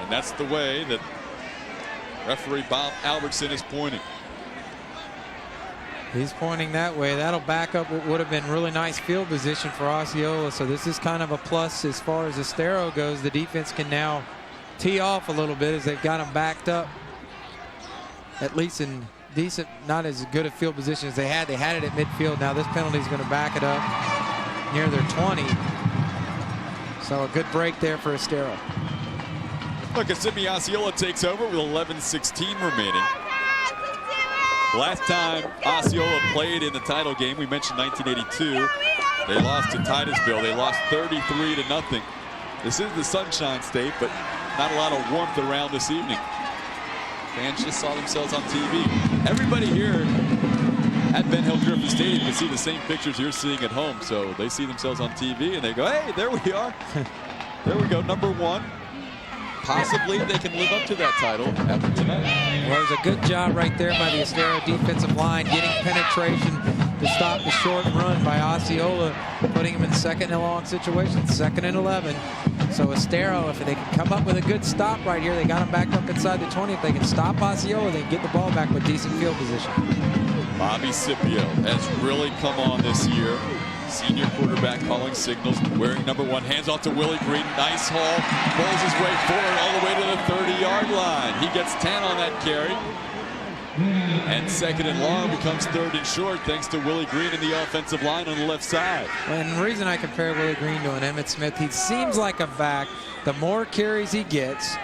And that's the way that referee Bob Albertson is pointing. He's pointing that way. That'll back up what would have been really nice field position for Osceola. So this is kind of a plus as far as Estero goes. The defense can now tee off a little bit as they've got him backed up, at least in decent, not as good a field position as they had. They had it at midfield. Now this penalty is going to back it up near their 20. So a good break there for Estero. Look, Kissimmee Osceola takes over with 11:16 remaining. Last time Osceola played in the title game, we mentioned 1982. They lost to Titusville. They lost 33-0. This is the Sunshine State, but not a lot of warmth around this evening. Fans just saw themselves on TV. Everybody here at Ben Hill Griffin Stadium can see the same pictures you're seeing at home. So they see themselves on TV and they go, hey, there we are. There we go, number 1. Possibly they can live up to that title after tonight. Well, it was a good job right there by the Estero defensive line, getting penetration to stop the short run by Osceola, putting him in 2nd and long situation, 2nd and 11. So Estero, if they can come up with a good stop right here, they got him back up inside the 20. If they can stop Osceola, they can get the ball back with decent field position. Bobby Scipio has really come on this year. Senior quarterback calling signals, wearing number 1, hands off to Willie Green. Nice haul, pulls his way forward all the way to the 30-yard line. He gets 10 on that carry. And 2nd and long becomes 3rd and short thanks to Willie Green in the offensive line on the left side. And the reason I compare Willie Green to an Emmitt Smith, he seems like a back. The more carries he gets,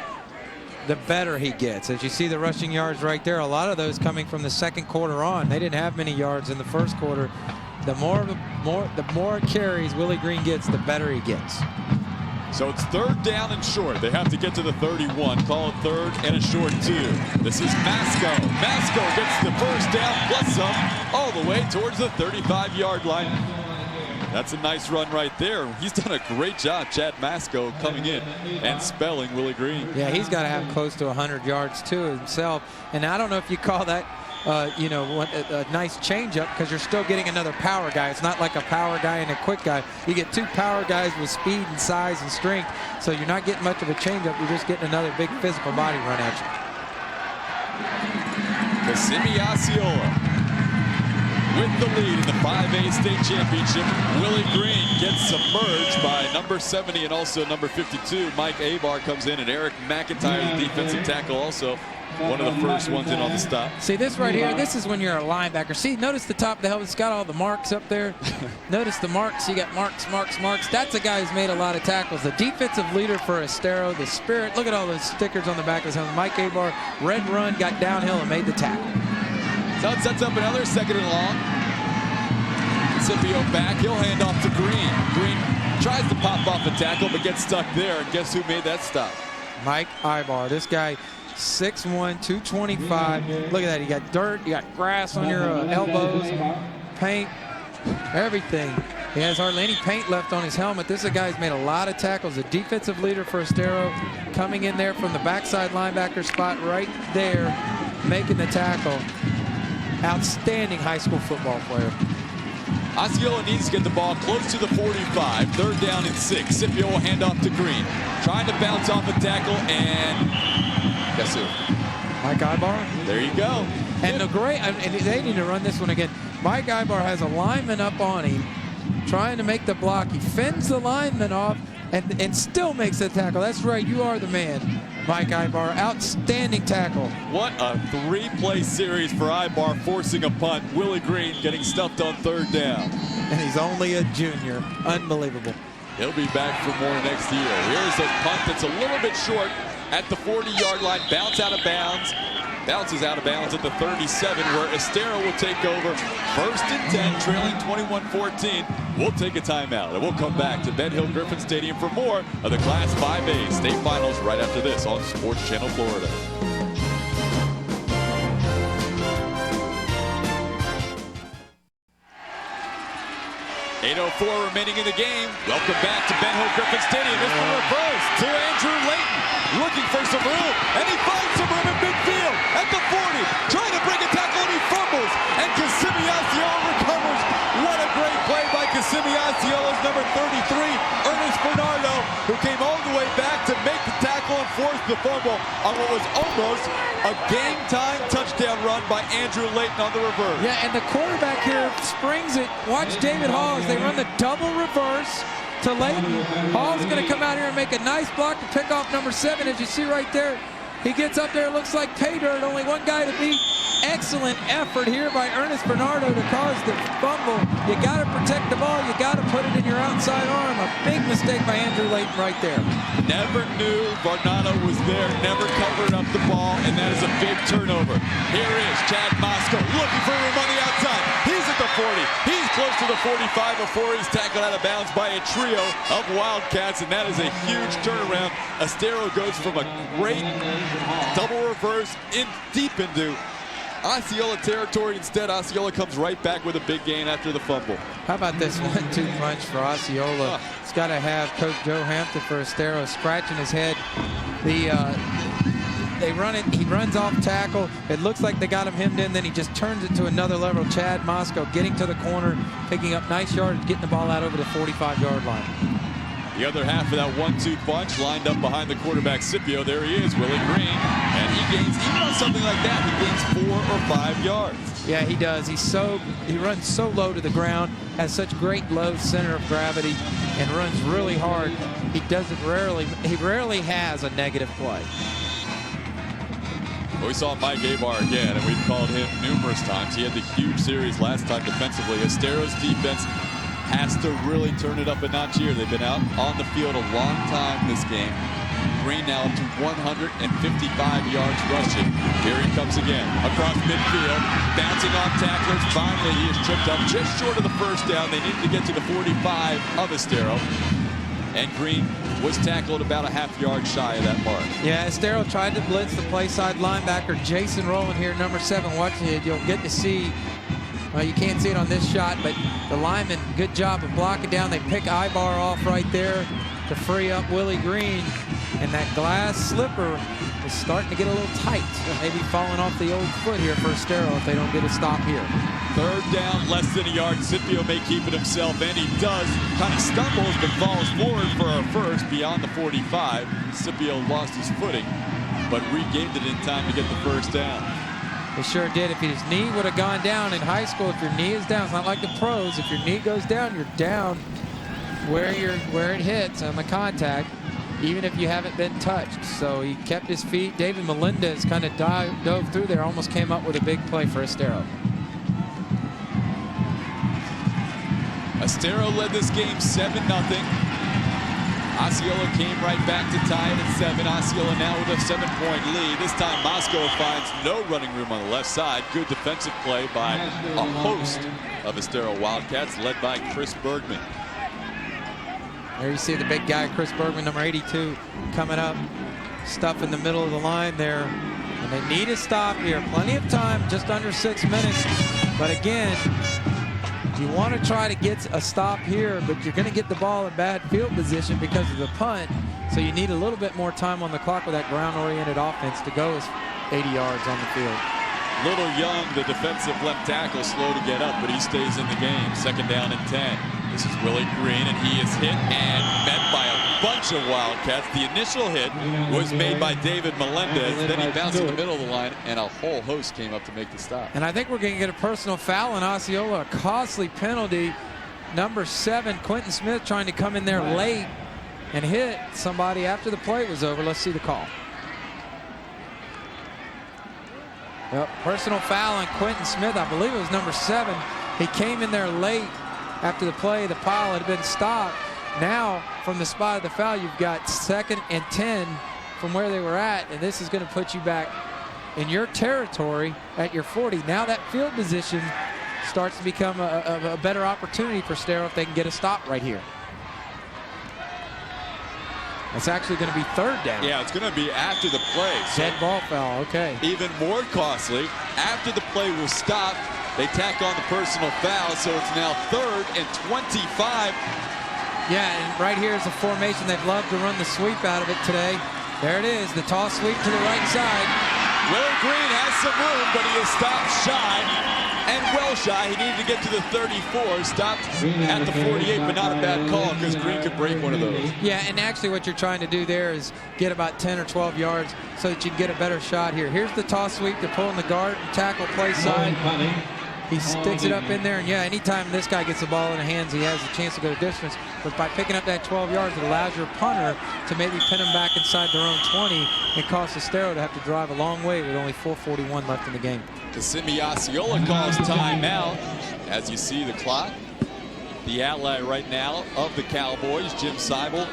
the better he gets. As you see the rushing yards right there, a lot of those coming from the 2nd quarter on. They didn't have many yards in the 1st quarter. The more carries Willie Green gets, the better he gets. So it's 3rd down and short. They have to get to the 31. Call it 3rd and a short 2. This is Masco. Masco gets the 1st down plus some all the way towards the 35-yard line. That's a nice run right there. He's done a great job, Chad Masco, coming in and spelling Willie Green. Yeah, he's got to have close to 100 yards too himself. And I don't know if you call that a nice changeup, because you're still getting another power guy. It's not like a power guy and a quick guy. You get 2 power guys with speed and size and strength, so you're not getting much of a changeup. You're just getting another big physical body run at you. Kissimmee Osceola with the lead in the 5A state championship. Willie Green gets submerged by number 70 and also number 52. Mike Abar comes in, and Eric McIntyre, the defensive tackle, also one of the first ones in on the stop. See this right here, this is when you're a linebacker. See, notice the top of the helmet, it's got all the marks up there. Notice the marks, you got marks. That's a guy who's made a lot of tackles. The defensive leader for Estero, the spirit. Look at all those stickers on the back of his helmet. Mike Abar, red run, got downhill and made the tackle. So it sets up another 2nd and long. Scipio back, he'll hand off to Green. Green tries to pop off the tackle, but gets stuck there. And guess who made that stop? Mike Ibar. This guy, 6'1", 225. Look at that. You got dirt, you got grass on your elbows, paint, everything. He has hardly any paint left on his helmet. This is a guy who's made a lot of tackles. The defensive leader for Estero, coming in there from the backside linebacker spot right there, making the tackle. Outstanding high school football player. Osceola needs to get the ball close to the 45. 3rd down and 6. Scipio will hand off to Green. Trying to bounce off a tackle, and guess who? Mike Ibar. There you go. And the great, and they need to run this one again. Mike Ibar has a lineman up on him, trying to make the block. He fends the lineman off and still makes the tackle. That's right, you are the man, Mike Ibar. Outstanding tackle. What a three-play series for Ibar, forcing a punt. Willie Green getting stuffed on third down. And he's only a junior. Unbelievable. He'll be back for more next year. Here's a punt that's a little bit short at the 40-yard line. Bounce out of bounds. Bounces out of bounds at the 37, where Estero will take over. 1st and 10, trailing 21-14. We'll take a timeout, and we'll come back to Ben Hill Griffin Stadium for more of the Class 5A state finals right after this on Sports Channel Florida. 8:04 remaining in the game. Welcome back to Ben Hill Griffin Stadium. This one reverse to Andrew Layton, looking for some room, and he finds some room in midfield at the 40, trying to break a tackle, and he fumbles, and Kissimmee Osceola recovers. What a great play by Kissimmee Osceola's number 33, Ernest Bernardo, who came all the way back to make the tackle and force the fumble on what was almost a game-time touchdown run by Andrew Layton on the reverse. Yeah, and the quarterback here springs it. Watch David Hall as they run the double reverse to Layton. Hall's going to come out here and make a nice block to pick off number 7. As you see right there, he gets up there, looks like pay dirt, only one guy to beat. Excellent effort here by Ernest Bernardo to cause the fumble. You got to protect the ball. You got to put it in your outside arm. A big mistake by Andrew Layton right there. Never knew Bernardo was there, never covered up the ball, and that is a big turnover. Here is Chad Moscow looking for room on the outside. He's at the 40. He's close to the 45 before he's tackled out of bounds by a trio of Wildcats, and that is a huge turnaround. Estero goes from a great double reverse in deep into Osceola territory. Instead, Osceola comes right back with a big gain after the fumble. How about this 1-2 punch for Osceola? It's got to have Coach Joe Hampton for Estero scratching his head. They run it. He runs off tackle. It looks like they got him hemmed in. Then he just turns it to another level. Chad Moscow getting to the corner, picking up nice yardage, getting the ball out over the 45-yard line. The other half of that 1-2 punch lined up behind the quarterback, Scipio. There he is, Willie Green. And he gains, even on something like that, he gains 4 or 5 yards. Yeah, he does. He runs so low to the ground, has such great low center of gravity, and runs really hard. He rarely has a negative play. We saw Mike Abar again, and we've called him numerous times. He had the huge series last time defensively. Estero's defense has to really turn it up a notch here. They've been out on the field a long time this game. Green now up to 155 yards rushing. Here he comes again across midfield, bouncing off tacklers. Finally, he is tripped up just short of the first down. They needed to get to the 45 of Estero, and Green was tackled about a half yard shy of that mark. Yeah, Estero tried to blitz the play side linebacker, Jason Rowland here, number 7. Watching it, you'll get to see. Well, you can't see it on this shot, but the lineman, good job of blocking down. They pick Ibar off right there to free up Willie Green. And that glass slipper is starting to get a little tight. Maybe falling off the old foot here for Estero if they don't get a stop here. 3rd down, less than a yard. Scipio may keep it himself, and he does. Kind of stumbles, but falls forward for our first beyond the 45. Scipio lost his footing, but regained it in time to get the first down. He sure did. If his knee would have gone down in high school, if your knee is down, it's not like the pros. If your knee goes down, you're down where it hits on the contact, even if you haven't been touched. So he kept his feet. David Melendez kind of dove through there, almost came up with a big play for Estero. Estero led this game 7-0. Osceola came right back to tie it at 7. Osceola now with a 7-point lead. This time Moscow finds no running room on the left side. Good defensive play by a host of Estero Wildcats, led by Chris Bergman. There you see the big guy, Chris Bergman, number 82, coming up. Stuff in the middle of the line there. And they need a stop here. Plenty of time, just under 6 minutes. But again, you want to try to get a stop here, but you're going to get the ball in bad field position because of the punt. So you need a little bit more time on the clock with that ground-oriented offense to go as 80 yards on the field. Little Young, the defensive left tackle, slow to get up, but he stays in the game. 2nd down and 10. This is Willie Green, and he is hit and met by a bunch of Wildcats. The initial hit was made by David Melendez. Then he bounced in the middle of the line, and a whole host came up to make the stop. And I think we're going to get a personal foul on Osceola, a costly penalty. Number 7, Quentin Smith, trying to come in there late and hit somebody after the play was over. Let's see the call. Yep, personal foul on Quentin Smith. I believe it was number 7. He came in there late after the play. The pile had been stopped. Now, from the spot of the foul, you've got 2nd and 10 from where they were at, and this is going to put you back in your territory at your 40. Now that field position starts to become a better opportunity for Estero if they can get a stop right here. It's actually going to be 3rd down. Yeah, it's going to be after the play. So dead ball foul, okay. even more costly. After the play was stopped, they tack on the personal foul, so it's now 3rd and 25. Yeah, and right here is a formation they've loved to run the sweep out of it today. There it is, the toss sweep to the right side. Will Green has some room, but he is stopped shy, and well shy. He needed to get to the 34, stopped at the 48, but not a bad call because Green could break one of those. Yeah, and actually what you're trying to do there is get about 10 or 12 yards so that you can get a better shot here. Here's the toss sweep. They're pulling the guard and tackle play side. He sticks it up in there, and yeah, anytime this guy gets the ball in the hands, he has a chance to go the distance. But by picking up that 12 yards, it allows your punter to maybe pin them back inside their own 20 and cause Estero to have to drive a long way with only 4:41 left in the game. Estero Osceola calls timeout. As you see the clock, the ally right now of the Cowboys, Jim Seibel,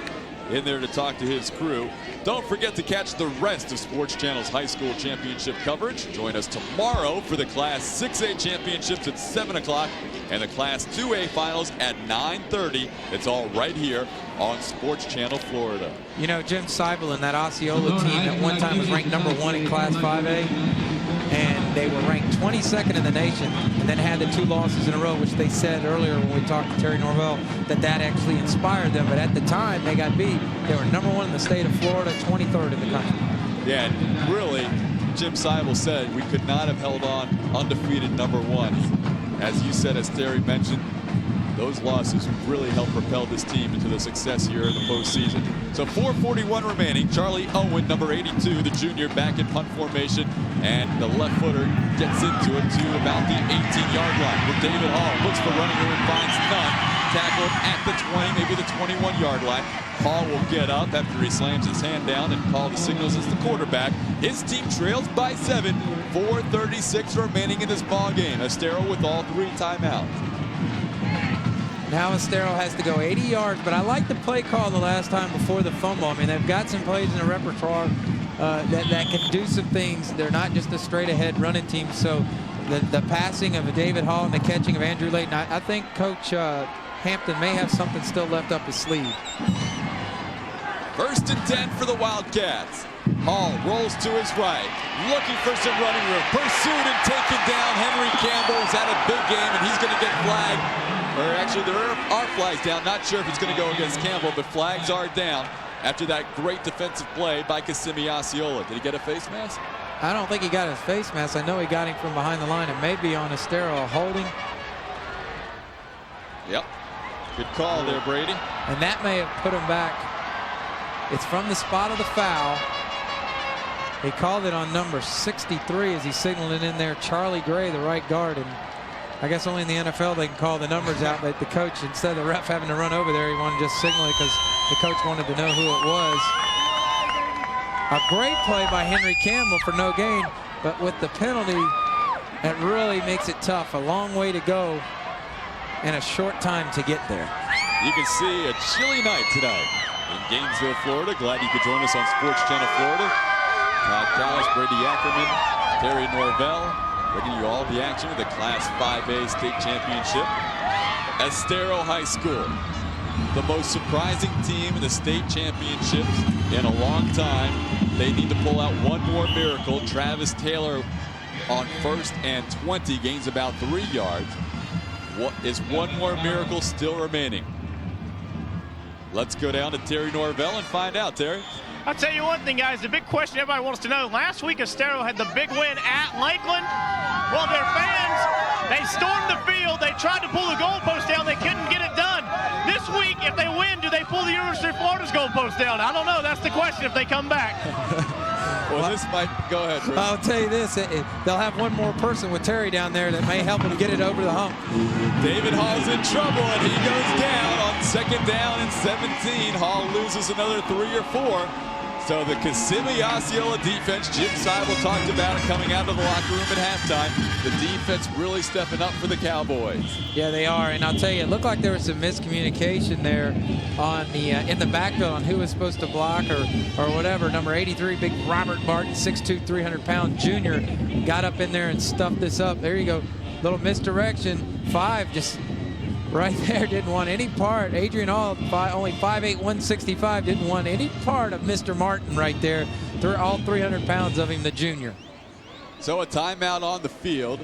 in there to talk to his crew. Don't forget to catch the rest of Sports Channel's high school championship coverage. Join us tomorrow for the Class 6A championships at 7 o'clock and the Class 2A finals at 9:30. It's all right here on Sports Channel Florida. You know, Jim Seibel and that Osceola team at one time was ranked #1 in Class 5A, and they were ranked 22nd in the nation, and then had the 2 losses in a row, which they said earlier when we talked to Terry Norvell that actually inspired them. But at the time they got beat, they were #1 in the state of Florida, 23rd in the country. Yeah, and really, Jim Seibel said we could not have held on undefeated #1. As you said, as Terry mentioned, those losses really helped propel this team into the success here in the postseason. So 4:41 remaining. Charlie Owen, number 82, the junior, back in punt formation, and the left footer gets into it to about the 18-yard line. With David Hall, looks for running room and finds none. Tackled at the 20, maybe the 21-yard line. Hall will get up after he slams his hand down and call the signals as the quarterback. His team trails by 7. 4:36 remaining in this ball game. Estero with all 3 timeouts. Now Estero has to go 80 yards, but I like the play call the last time before the fumble. I mean, they've got some plays in the repertoire that can do some things. They're not just a straight-ahead running team. So the passing of David Hall and the catching of Andrew Layton, I think Coach Hampton may have something still left up his sleeve. 1st and 10 for the Wildcats. Hall rolls to his right, looking for some running room. Pursued and taken down. Henry Campbell's had a big game, and he's going to get flagged. Or actually, there are flags down. Not sure if it's going to go against Campbell, but flags are down after that great defensive play by Estero Osceola. Did he get a face mask? I don't think he got his face mask. I know he got him from behind the line. It may be on Estero holding. Yep. Good call there, Brady. And that may have put him back. It's from the spot of the foul. He called it on number 63 as he signaled it in there. Charlie Gray, the right guard. And I guess only in the NFL they can call the numbers out, but the coach, instead of the ref having to run over there, he wanted to just signal it because the coach wanted to know who it was. A great play by Henry Campbell for no gain, but with the penalty, that really makes it tough. A long way to go and a short time to get there. You can see a chilly night tonight in Gainesville, Florida. Glad you could join us on Sports Channel Florida. Todd Callis, Brady Ackerman, Terry Norvell, bringing you all the action of the Class 5A state championship. Estero High School, the most surprising team in the state championships in a long time. They need to pull out one more miracle. Travis Taylor on 1st and 20 gains about 3 yards. What is one more miracle still remaining? Let's go down to Terry Norvell and find out, Terry. I'll tell you one thing, guys. The big question everybody wants to know. Last week, Estero had the big win at Lakeland. Well, their fans, they stormed the field. They tried to pull the goalpost down. They couldn't get it done. This week, if they win, do they pull the University of Florida's goalpost down? I don't know. That's the question if they come back. Well, this might go ahead, Bruce. I'll tell you this, they'll have one more person with Terry down there that may help him get it over the hump. David Hall's in trouble, and he goes down on 2nd down and 17. Hall loses another 3 or 4. So the Kissimmee Osceola defense, Jim Seibel talked about it coming out of the locker room at halftime. The defense really stepping up for the Cowboys. Yeah, they are, and I'll tell you, it looked like there was some miscommunication there on the in the backfield on who was supposed to block or whatever. Number 83, big Robert Martin, 6'2", 300-pound junior, got up in there and stuffed this up. There you go, little misdirection. 5 just right there, didn't want any part. Adrian Hall, only 5'8", 165, didn't want any part of Mr. Martin right there. All 300 pounds of him, the junior. So a timeout on the field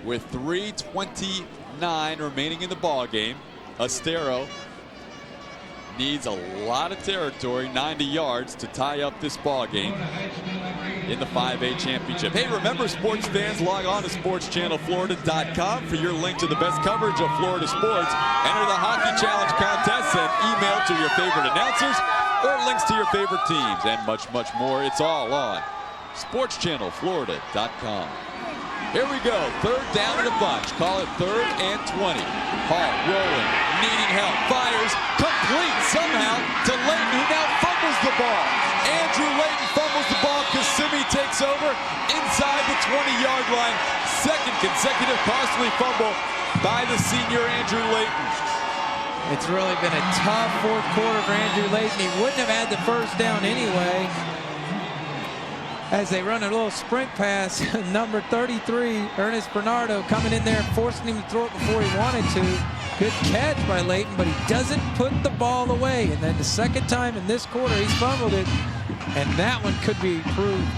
with 3:29 remaining in the ball game. Estero needs a lot of territory, 90 yards, to tie up this ball game in the 5A championship. Hey, remember, sports fans, log on to sportschannelflorida.com for your link to the best coverage of Florida sports. Enter the Hockey Challenge contest, send email to your favorite announcers or links to your favorite teams, and much, much more. It's all on sportschannelflorida.com. Here we go, 3rd down and a bunch. Call it 3rd and 20. Hall rolling, needing help, fires, complete somehow to Layton, who now fumbles the ball. Andrew Layton fumbles the ball. Kissimmee takes over inside the 20-yard line. 2nd consecutive costly fumble by the senior Andrew Layton. It's really been a tough 4th quarter for Andrew Layton. He wouldn't have had the 1st down anyway. As they run a little sprint pass, number 33, Ernest Bernardo, coming in there, forcing him to throw it before he wanted to. Good catch by Layton, but he doesn't put the ball away. And then the 2nd time in this quarter, he's fumbled it, and that one could be proved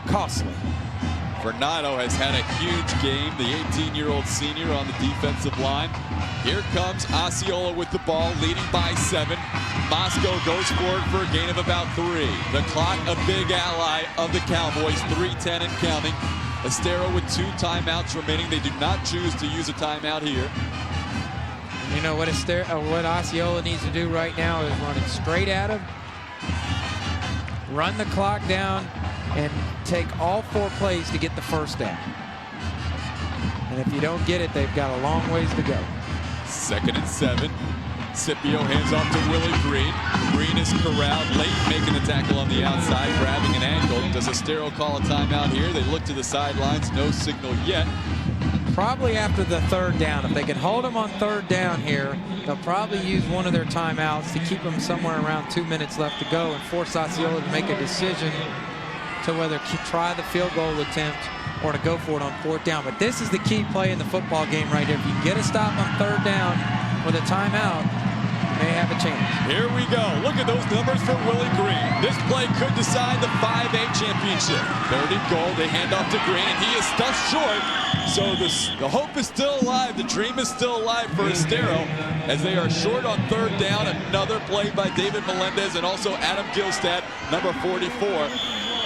costly. Bernardo has had a huge game, the 18-year-old senior on the defensive line. Here comes Osceola with the ball, leading by 7. Moscow goes for it for a gain of about 3. The clock, a big ally of the Cowboys, 3:10 and counting. Estero with 2 timeouts remaining. They do not choose to use a timeout here. You know what Osceola needs to do right now is run it straight at him, run the clock down, and take all 4 plays to get the 1st down. And if you don't get it, they've got a long ways to go. 2nd and 7. Scipio hands off to Willie Green. Green is corralled. Layton making the tackle on the outside, grabbing an ankle. Does Estero call a timeout here? They look to the sidelines. No signal yet. Probably after the 3rd down. If they can hold them on 3rd down here, they'll probably use one of their timeouts to keep them somewhere around 2 minutes left to go and force Osceola to make a decision to whether try the field goal attempt or to go for it on 4th down. But this is the key play in the football game right here. If you can get a stop on 3rd down with a timeout, you may have a chance. Here we go. Look at those numbers for Willie Green. This play could decide the 5A championship. 3rd and goal. They hand off to Green, and he is stuffed short. So the hope is still alive. The dream is still alive for Estero as they are short on 3rd down. Another play by David Melendez and also Adam Gilstad, number 44.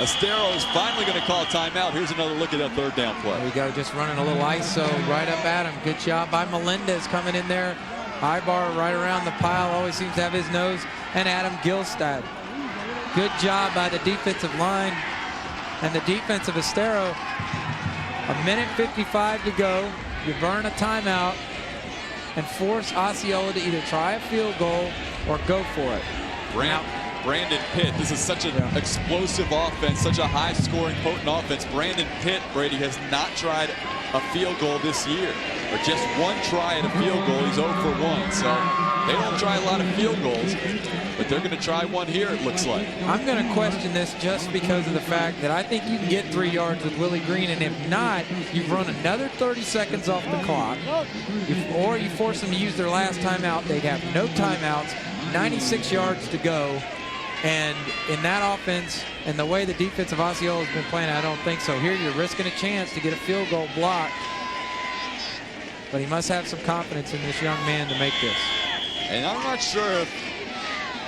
Estero is finally going to call timeout. Here's another look at that 3rd down play. There we go, just running a little ISO right up at him. Good job by Melendez coming in there. High bar right around the pile, always seems to have his nose. And Adam Gilstad. Good job by the defensive line and the defense of Estero. 1:55 to go. You burn a timeout and force Osceola to either try a field goal or go for it. Brandon Pitt, this is such an explosive offense, such a high-scoring, potent offense. Brandon Pitt, Brady, has not tried a field goal this year, or just 1 try at a field goal. He's 0 for 1, so they don't try a lot of field goals, but they're going to try one here, it looks like. I'm going to question this just because of the fact that I think you can get 3 yards with Willie Green, and if not, you've run another 30 seconds off the clock, or you force them to use their last timeout. They'd have no timeouts, 96 yards to go. And in that offense and the way the defense of Osceola has been playing, I don't think so. Here you're risking a chance to get a field goal block. But he must have some confidence in this young man to make this. And I'm not sure if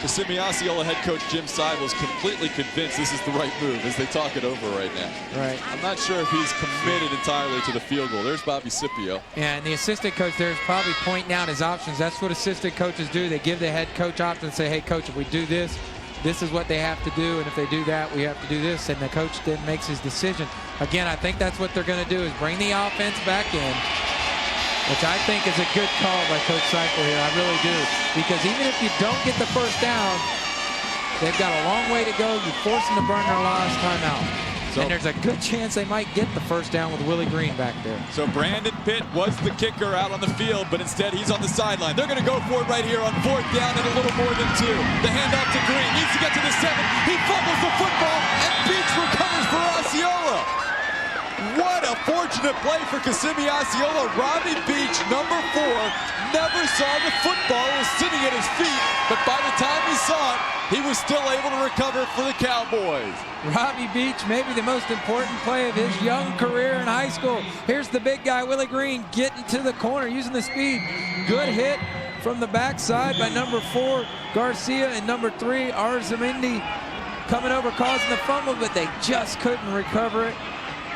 Kissimmee Osceola head coach Jim Seibel is completely convinced this is the right move as they talk it over right now. Right. I'm not sure if he's committed entirely to the field goal. There's Bobby Scipio. Yeah, and the assistant coach there is probably pointing out his options. That's what assistant coaches do. They give the head coach options and say, hey, coach, if we do this, this is what they have to do, and if they do that, we have to do this, and the coach then makes his decision. Again, I think that's what they're going to do, is bring the offense back in, which I think is a good call by Coach Seifel here. I really do. Because even if you don't get the first down, they've got a long way to go. You force them to burn their last timeout. And there's a good chance they might get the first down with Willie Green back there. So Brandon Pitt was the kicker out on the field, but instead he's on the sideline. They're going to go for it right here on 4th down and a little more than 2. The handoff to Green. Needs to get to the 7. He fumbles the football, and Beach recovers for Osceola. What a fortunate play for Kissimmee Osceola. Robbie Beach, number 4, never saw the football. It was sitting at his feet, but by the time he saw it, he was still able to recover for the Cowboys. Robbie Beach, maybe the most important play of his young career in high school. Here's the big guy, Willie Green, getting to the corner, using the speed. Good hit from the backside by number 4, Garcia, and number 3, Arzamendi, coming over, causing the fumble, but they just couldn't recover it.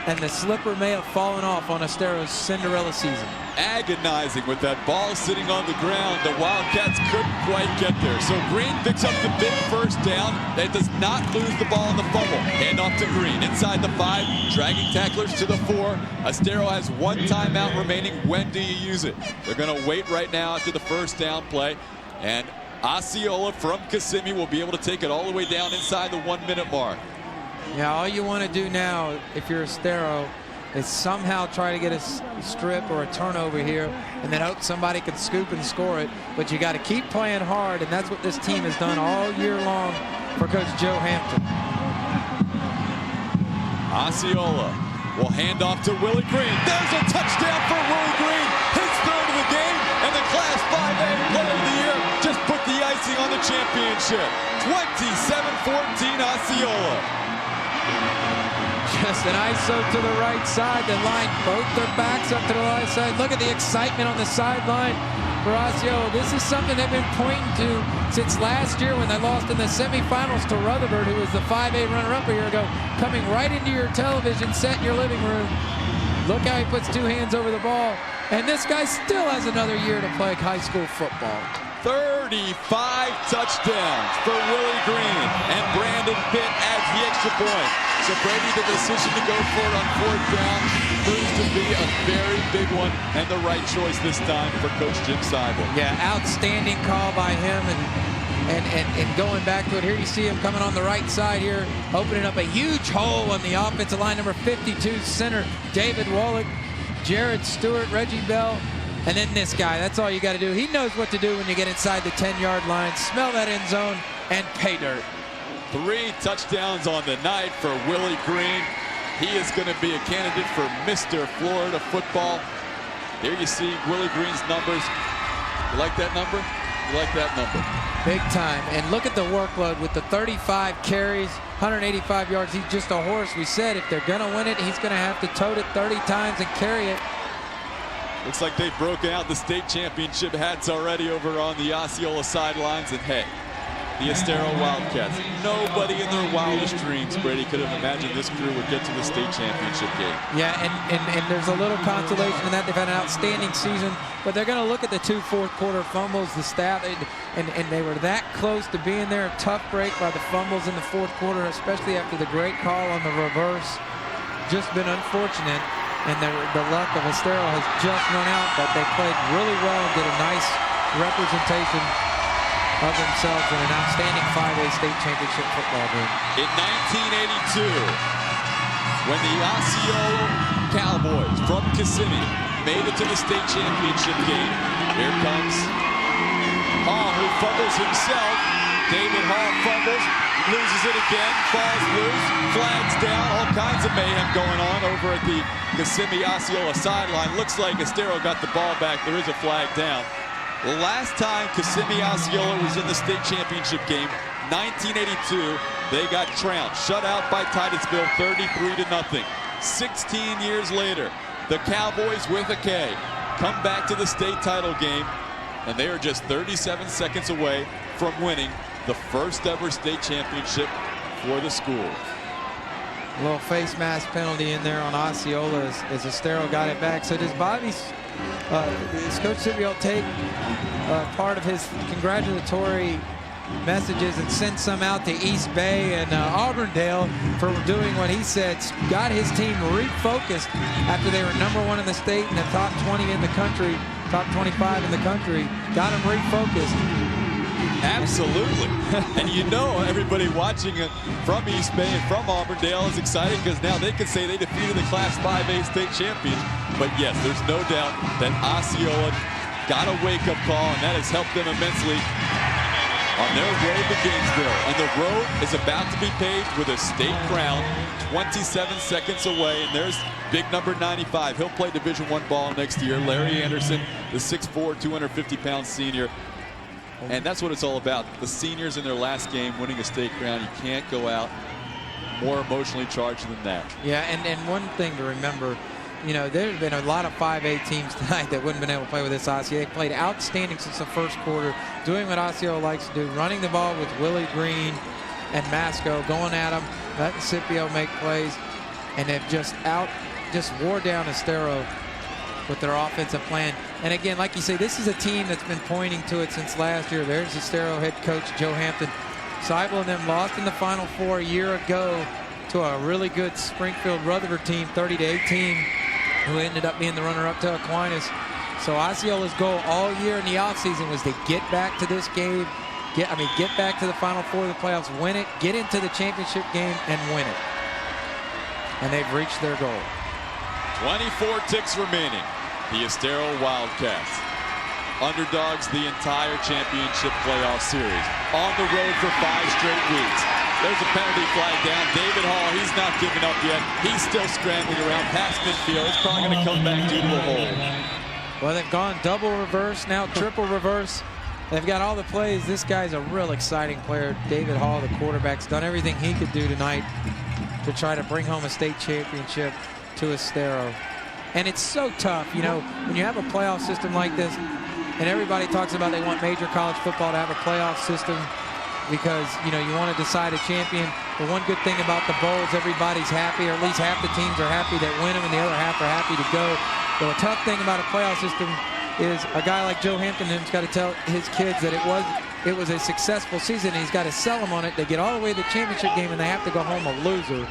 And the slipper may have fallen off on Estero's Cinderella season. Agonizing with that ball sitting on the ground. The Wildcats couldn't quite get there. So Green picks up the big first down. It does not lose the ball in the fumble. Hand off to Green inside the 5, dragging tacklers to the 4. Estero has 1 timeout remaining. When do you use it? They're going to wait right now after the first down play. And Osceola from Kissimmee will be able to take it all the way down inside the 1-minute mark. Yeah, all you want to do now, if you're Estero, is somehow try to get a strip or a turnover here, and then hope somebody can scoop and score it. But you got to keep playing hard, and that's what this team has done all year long for Coach Joe Hampton. Osceola will hand off to Willie Green. There's a touchdown for Willie Green, his 3rd of the game, and the Class 5A Player of the Year just put the icing on the championship. 27-14 Osceola. Just an ISO to the right side. They line both their backs up to the right side. Look at the excitement on the sideline for Osceola. This is something they've been pointing to since last year when they lost in the semifinals to Rutherford, who was the 5A runner-up a year ago, coming right into your television set in your living room. Look how he puts 2 hands over the ball. And this guy still has another year to play high school football. 35 touchdowns for Willie Green, and Brandon Pitt adds the extra point. So Brady, the decision to go for it on 4th down proves to be a very big one and the right choice this time for Coach Jim Seibel. Yeah, outstanding call by him, and going back to it. Here you see him coming on the right side here, opening up a huge hole on the offensive line. Number 52 center, David Wallach, Jared Stewart, Reggie Bell. And then this guy, that's all you got to do. He knows what to do when you get inside the 10-yard line. Smell that end zone and pay dirt. 3 touchdowns on the night for Willie Green. He is going to be a candidate for Mr. Florida football. Here you see Willie Green's numbers. You like that number? You like that number? Big time. And look at the workload with the 35 carries, 185 yards. He's just a horse. We said if they're going to win it, he's going to have to tote it 30 times and carry it. Looks like they've broken out the state championship hats already over on the Osceola sidelines. And hey, the Estero Wildcats, nobody in their wildest dreams, Brady, could have imagined this crew would get to the state championship game. Yeah, and there's a little consolation in that. They've had an outstanding season, but they're going to look at the 2 fourth-quarter fumbles, the staff, and they were that close to being there. A tough break by the fumbles in the 4th quarter, especially after the great call on the reverse. Just been unfortunate. And the luck of Estero has just run out, but they played really well and did a nice representation of themselves in an outstanding 5A state championship football game. In 1982, when the Osceola Cowboys from Kissimmee made it to the state championship game, here comes Hall, who fumbles himself. David Hall fumbles, loses it again, falls loose, flags down, all kinds of mayhem going on over at the Kissimmee Osceola sideline. Looks like Estero got the ball back. There is a flag down. The last time Kissimmee Osceola was in the state championship game, 1982, they got trounced, shut out by Titusville 33-0. 16 years later, the Cowboys with a K come back to the state title game, and they are just 37 seconds away from winning the first ever state championship for the school. A little face mask penalty in there on Osceola as Estero got it back. So does does Coach Scipio take part of his congratulatory messages and sent some out to East Bay and Auburndale for doing what he said, got his team refocused after they were #1 in the state and the top 20 in the country, top 25 in the country, got them refocused. Absolutely. And you know everybody watching from East Bay and from Auburndale is excited because now they can say they defeated the Class 5A state champions. But yes, there's no doubt that Osceola got a wake-up call, and that has helped them immensely on their road to Gainesville. And the road is about to be paved with a state crown, 27 seconds away. And there's big number 95. He'll play Division I ball next year. Larry Anderson, the 6'4", 250-pound senior. And that's what it's all about. The seniors in their last game winning a state crown. You can't go out more emotionally charged than that. Yeah, and one thing to remember, you know, there have been a lot of 5A teams tonight that wouldn't have been able to play with this Osceola. They played outstanding since the first quarter, doing what Osceola likes to do, running the ball with Willie Green and Masco, going at them, letting Scipio make plays, and they've just wore down Estero with their offensive plan. And again, like you say, this is a team that's been pointing to it since last year. There's Estero head coach Joe Hampton. Seibel and them lost in the Final Four a year ago to a really good Springfield Rutherford team, 30-18, who ended up being the runner-up to Aquinas. So Osceola's goal all year in the offseason was to get back to this game, get back to the Final Four of the playoffs, win it, get into the championship game, and win it. And they've reached their goal. 24 ticks remaining. The Estero Wildcats, underdogs the entire championship playoff series, on the road for 5 straight weeks. There's a penalty flag down. David Hall, he's not giving up yet. He's still scrambling around past midfield. It's probably going to come back due to a hold. Well, they've gone double reverse, now triple reverse. They've got all the plays. This guy's a real exciting player. David Hall, the quarterback's done everything he could do tonight to try to bring home a state championship to Estero. And it's so tough, you know, when you have a playoff system like this, and everybody talks about they want major college football to have a playoff system because, you know, you want to decide a champion. The one good thing about the bowls, everybody's happy, or at least half the teams are happy that win them and the other half are happy to go. So a tough thing about a playoff system is a guy like Joe Hampton has got to tell his kids that it was a successful season, and he's got to sell them on it. They get all the way to the championship game and they have to go home a loser.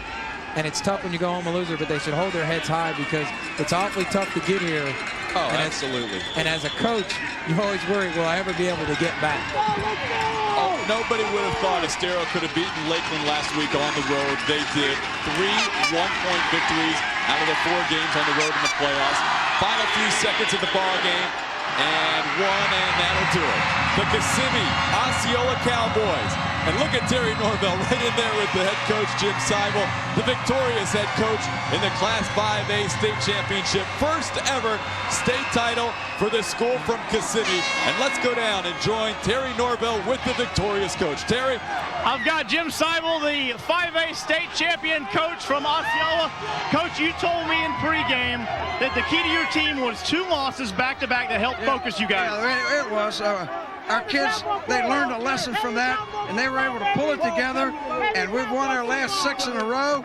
And it's tough when you go home a loser, but they should hold their heads high because it's awfully tough to get here. Oh, and absolutely. And as a coach, you always worry, will I ever be able to get back? Oh, nobody would have thought Estero could have beaten Lakeland last week on the road. They did. 3 one-point victories out of the 4 games on the road in the playoffs. Final few seconds of the ball game, and one, and that'll do it. The Kissimmee Osceola Cowboys. And look at Terry Norvell right in there with the head coach, Jim Seibel, the victorious head coach in the Class 5A state championship. First ever state title for the school from Kissimmee. And let's go down and join Terry Norvell with the victorious coach. Terry? I've got Jim Seibel, the 5A state champion coach from Osceola. Coach, you told me in pregame that the key to your team was 2 losses back-to-back that helped focus you guys. Yeah, it was. Our kids, they learned a lesson from that, and they were able to pull it together, and we've won our last 6 in a row.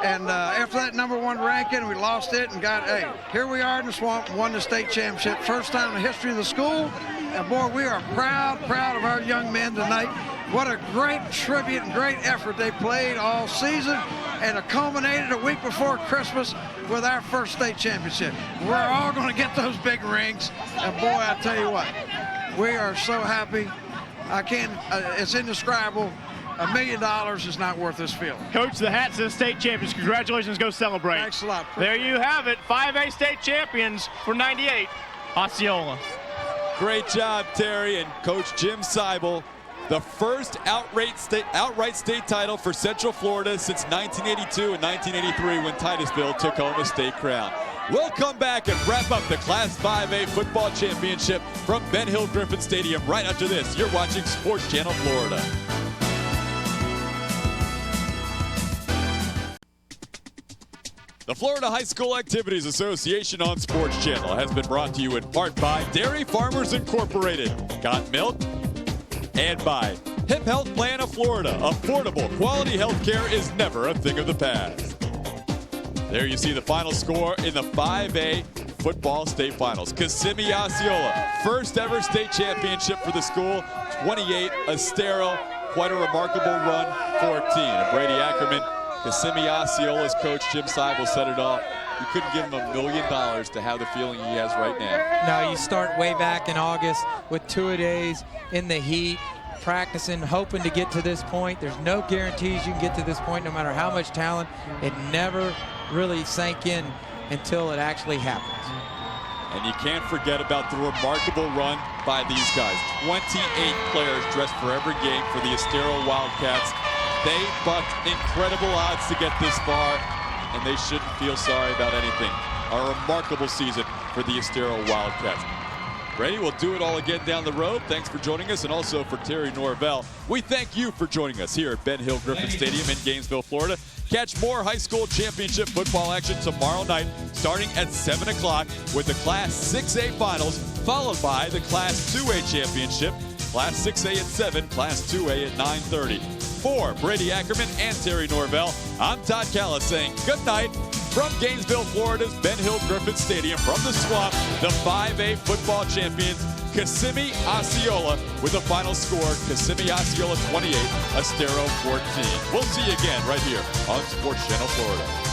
And after that #1 ranking, we lost it and got, hey, here we are in the swamp, won the state championship. First time in the history of the school. And boy, we are proud of our young men tonight. What a great tribute and great effort they played all season, and it culminated a week before Christmas with our first state championship. We're all going to get those big rings, and boy, I tell you what, we are so happy. I can't, it's indescribable. $1 million is not worth this feeling. Coach, the hat says state champions. Congratulations, go celebrate. Thanks a lot. There you have it, 5A state champions for 98, Osceola. Great job, Terry, and Coach Jim Seibel. The first outright state title for Central Florida since 1982 and 1983 when Titusville took home a state crown. We'll come back and wrap up the Class 5A football championship from Ben Hill Griffin Stadium right after this. You're watching Sports Channel Florida. The Florida High School Activities Association on Sports Channel has been brought to you in part by Dairy Farmers Incorporated, Got Milk, and by Hip Health Plan of Florida. Affordable, quality health care is never a thing of the past. There you see the final score in the 5A football state finals. Kissimmee Osceola, first ever state championship for the school, 28, Estero. Quite a remarkable run, 14. And Brady Ackerman, Kissimmee Osceola's coach Jim Seibel said it all. You couldn't give him $1 million to have the feeling he has right now. No, you start way back in August with two-a-days in the heat, practicing, hoping to get to this point. There's no guarantees you can get to this point no matter how much talent. It never really sank in until it actually happens. And you can't forget about the remarkable run by these guys. 28 players dressed for every game for the Estero Wildcats. They bucked incredible odds to get this far, and they shouldn't feel sorry about anything. A remarkable season for the Estero Wildcats. Brady, we'll do it all again down the road. Thanks for joining us, and also for Terry Norvell. We thank you for joining us here at Ben Hill Griffin Stadium in Gainesville, Florida. Catch more high school championship football action tomorrow night, starting at 7 o'clock with the Class 6A finals, followed by the Class 2A championship. Class 6A at 7, Class 2A at 9:30. For Brady Ackerman and Terry Norvell, I'm Todd Callis saying good night from Gainesville, Florida's Ben Hill Griffin Stadium. From the swamp, the 5A football champions, Kissimmee Osceola, with the final score, Kissimmee Osceola 28, Estero 14. We'll see you again right here on Sports Channel Florida.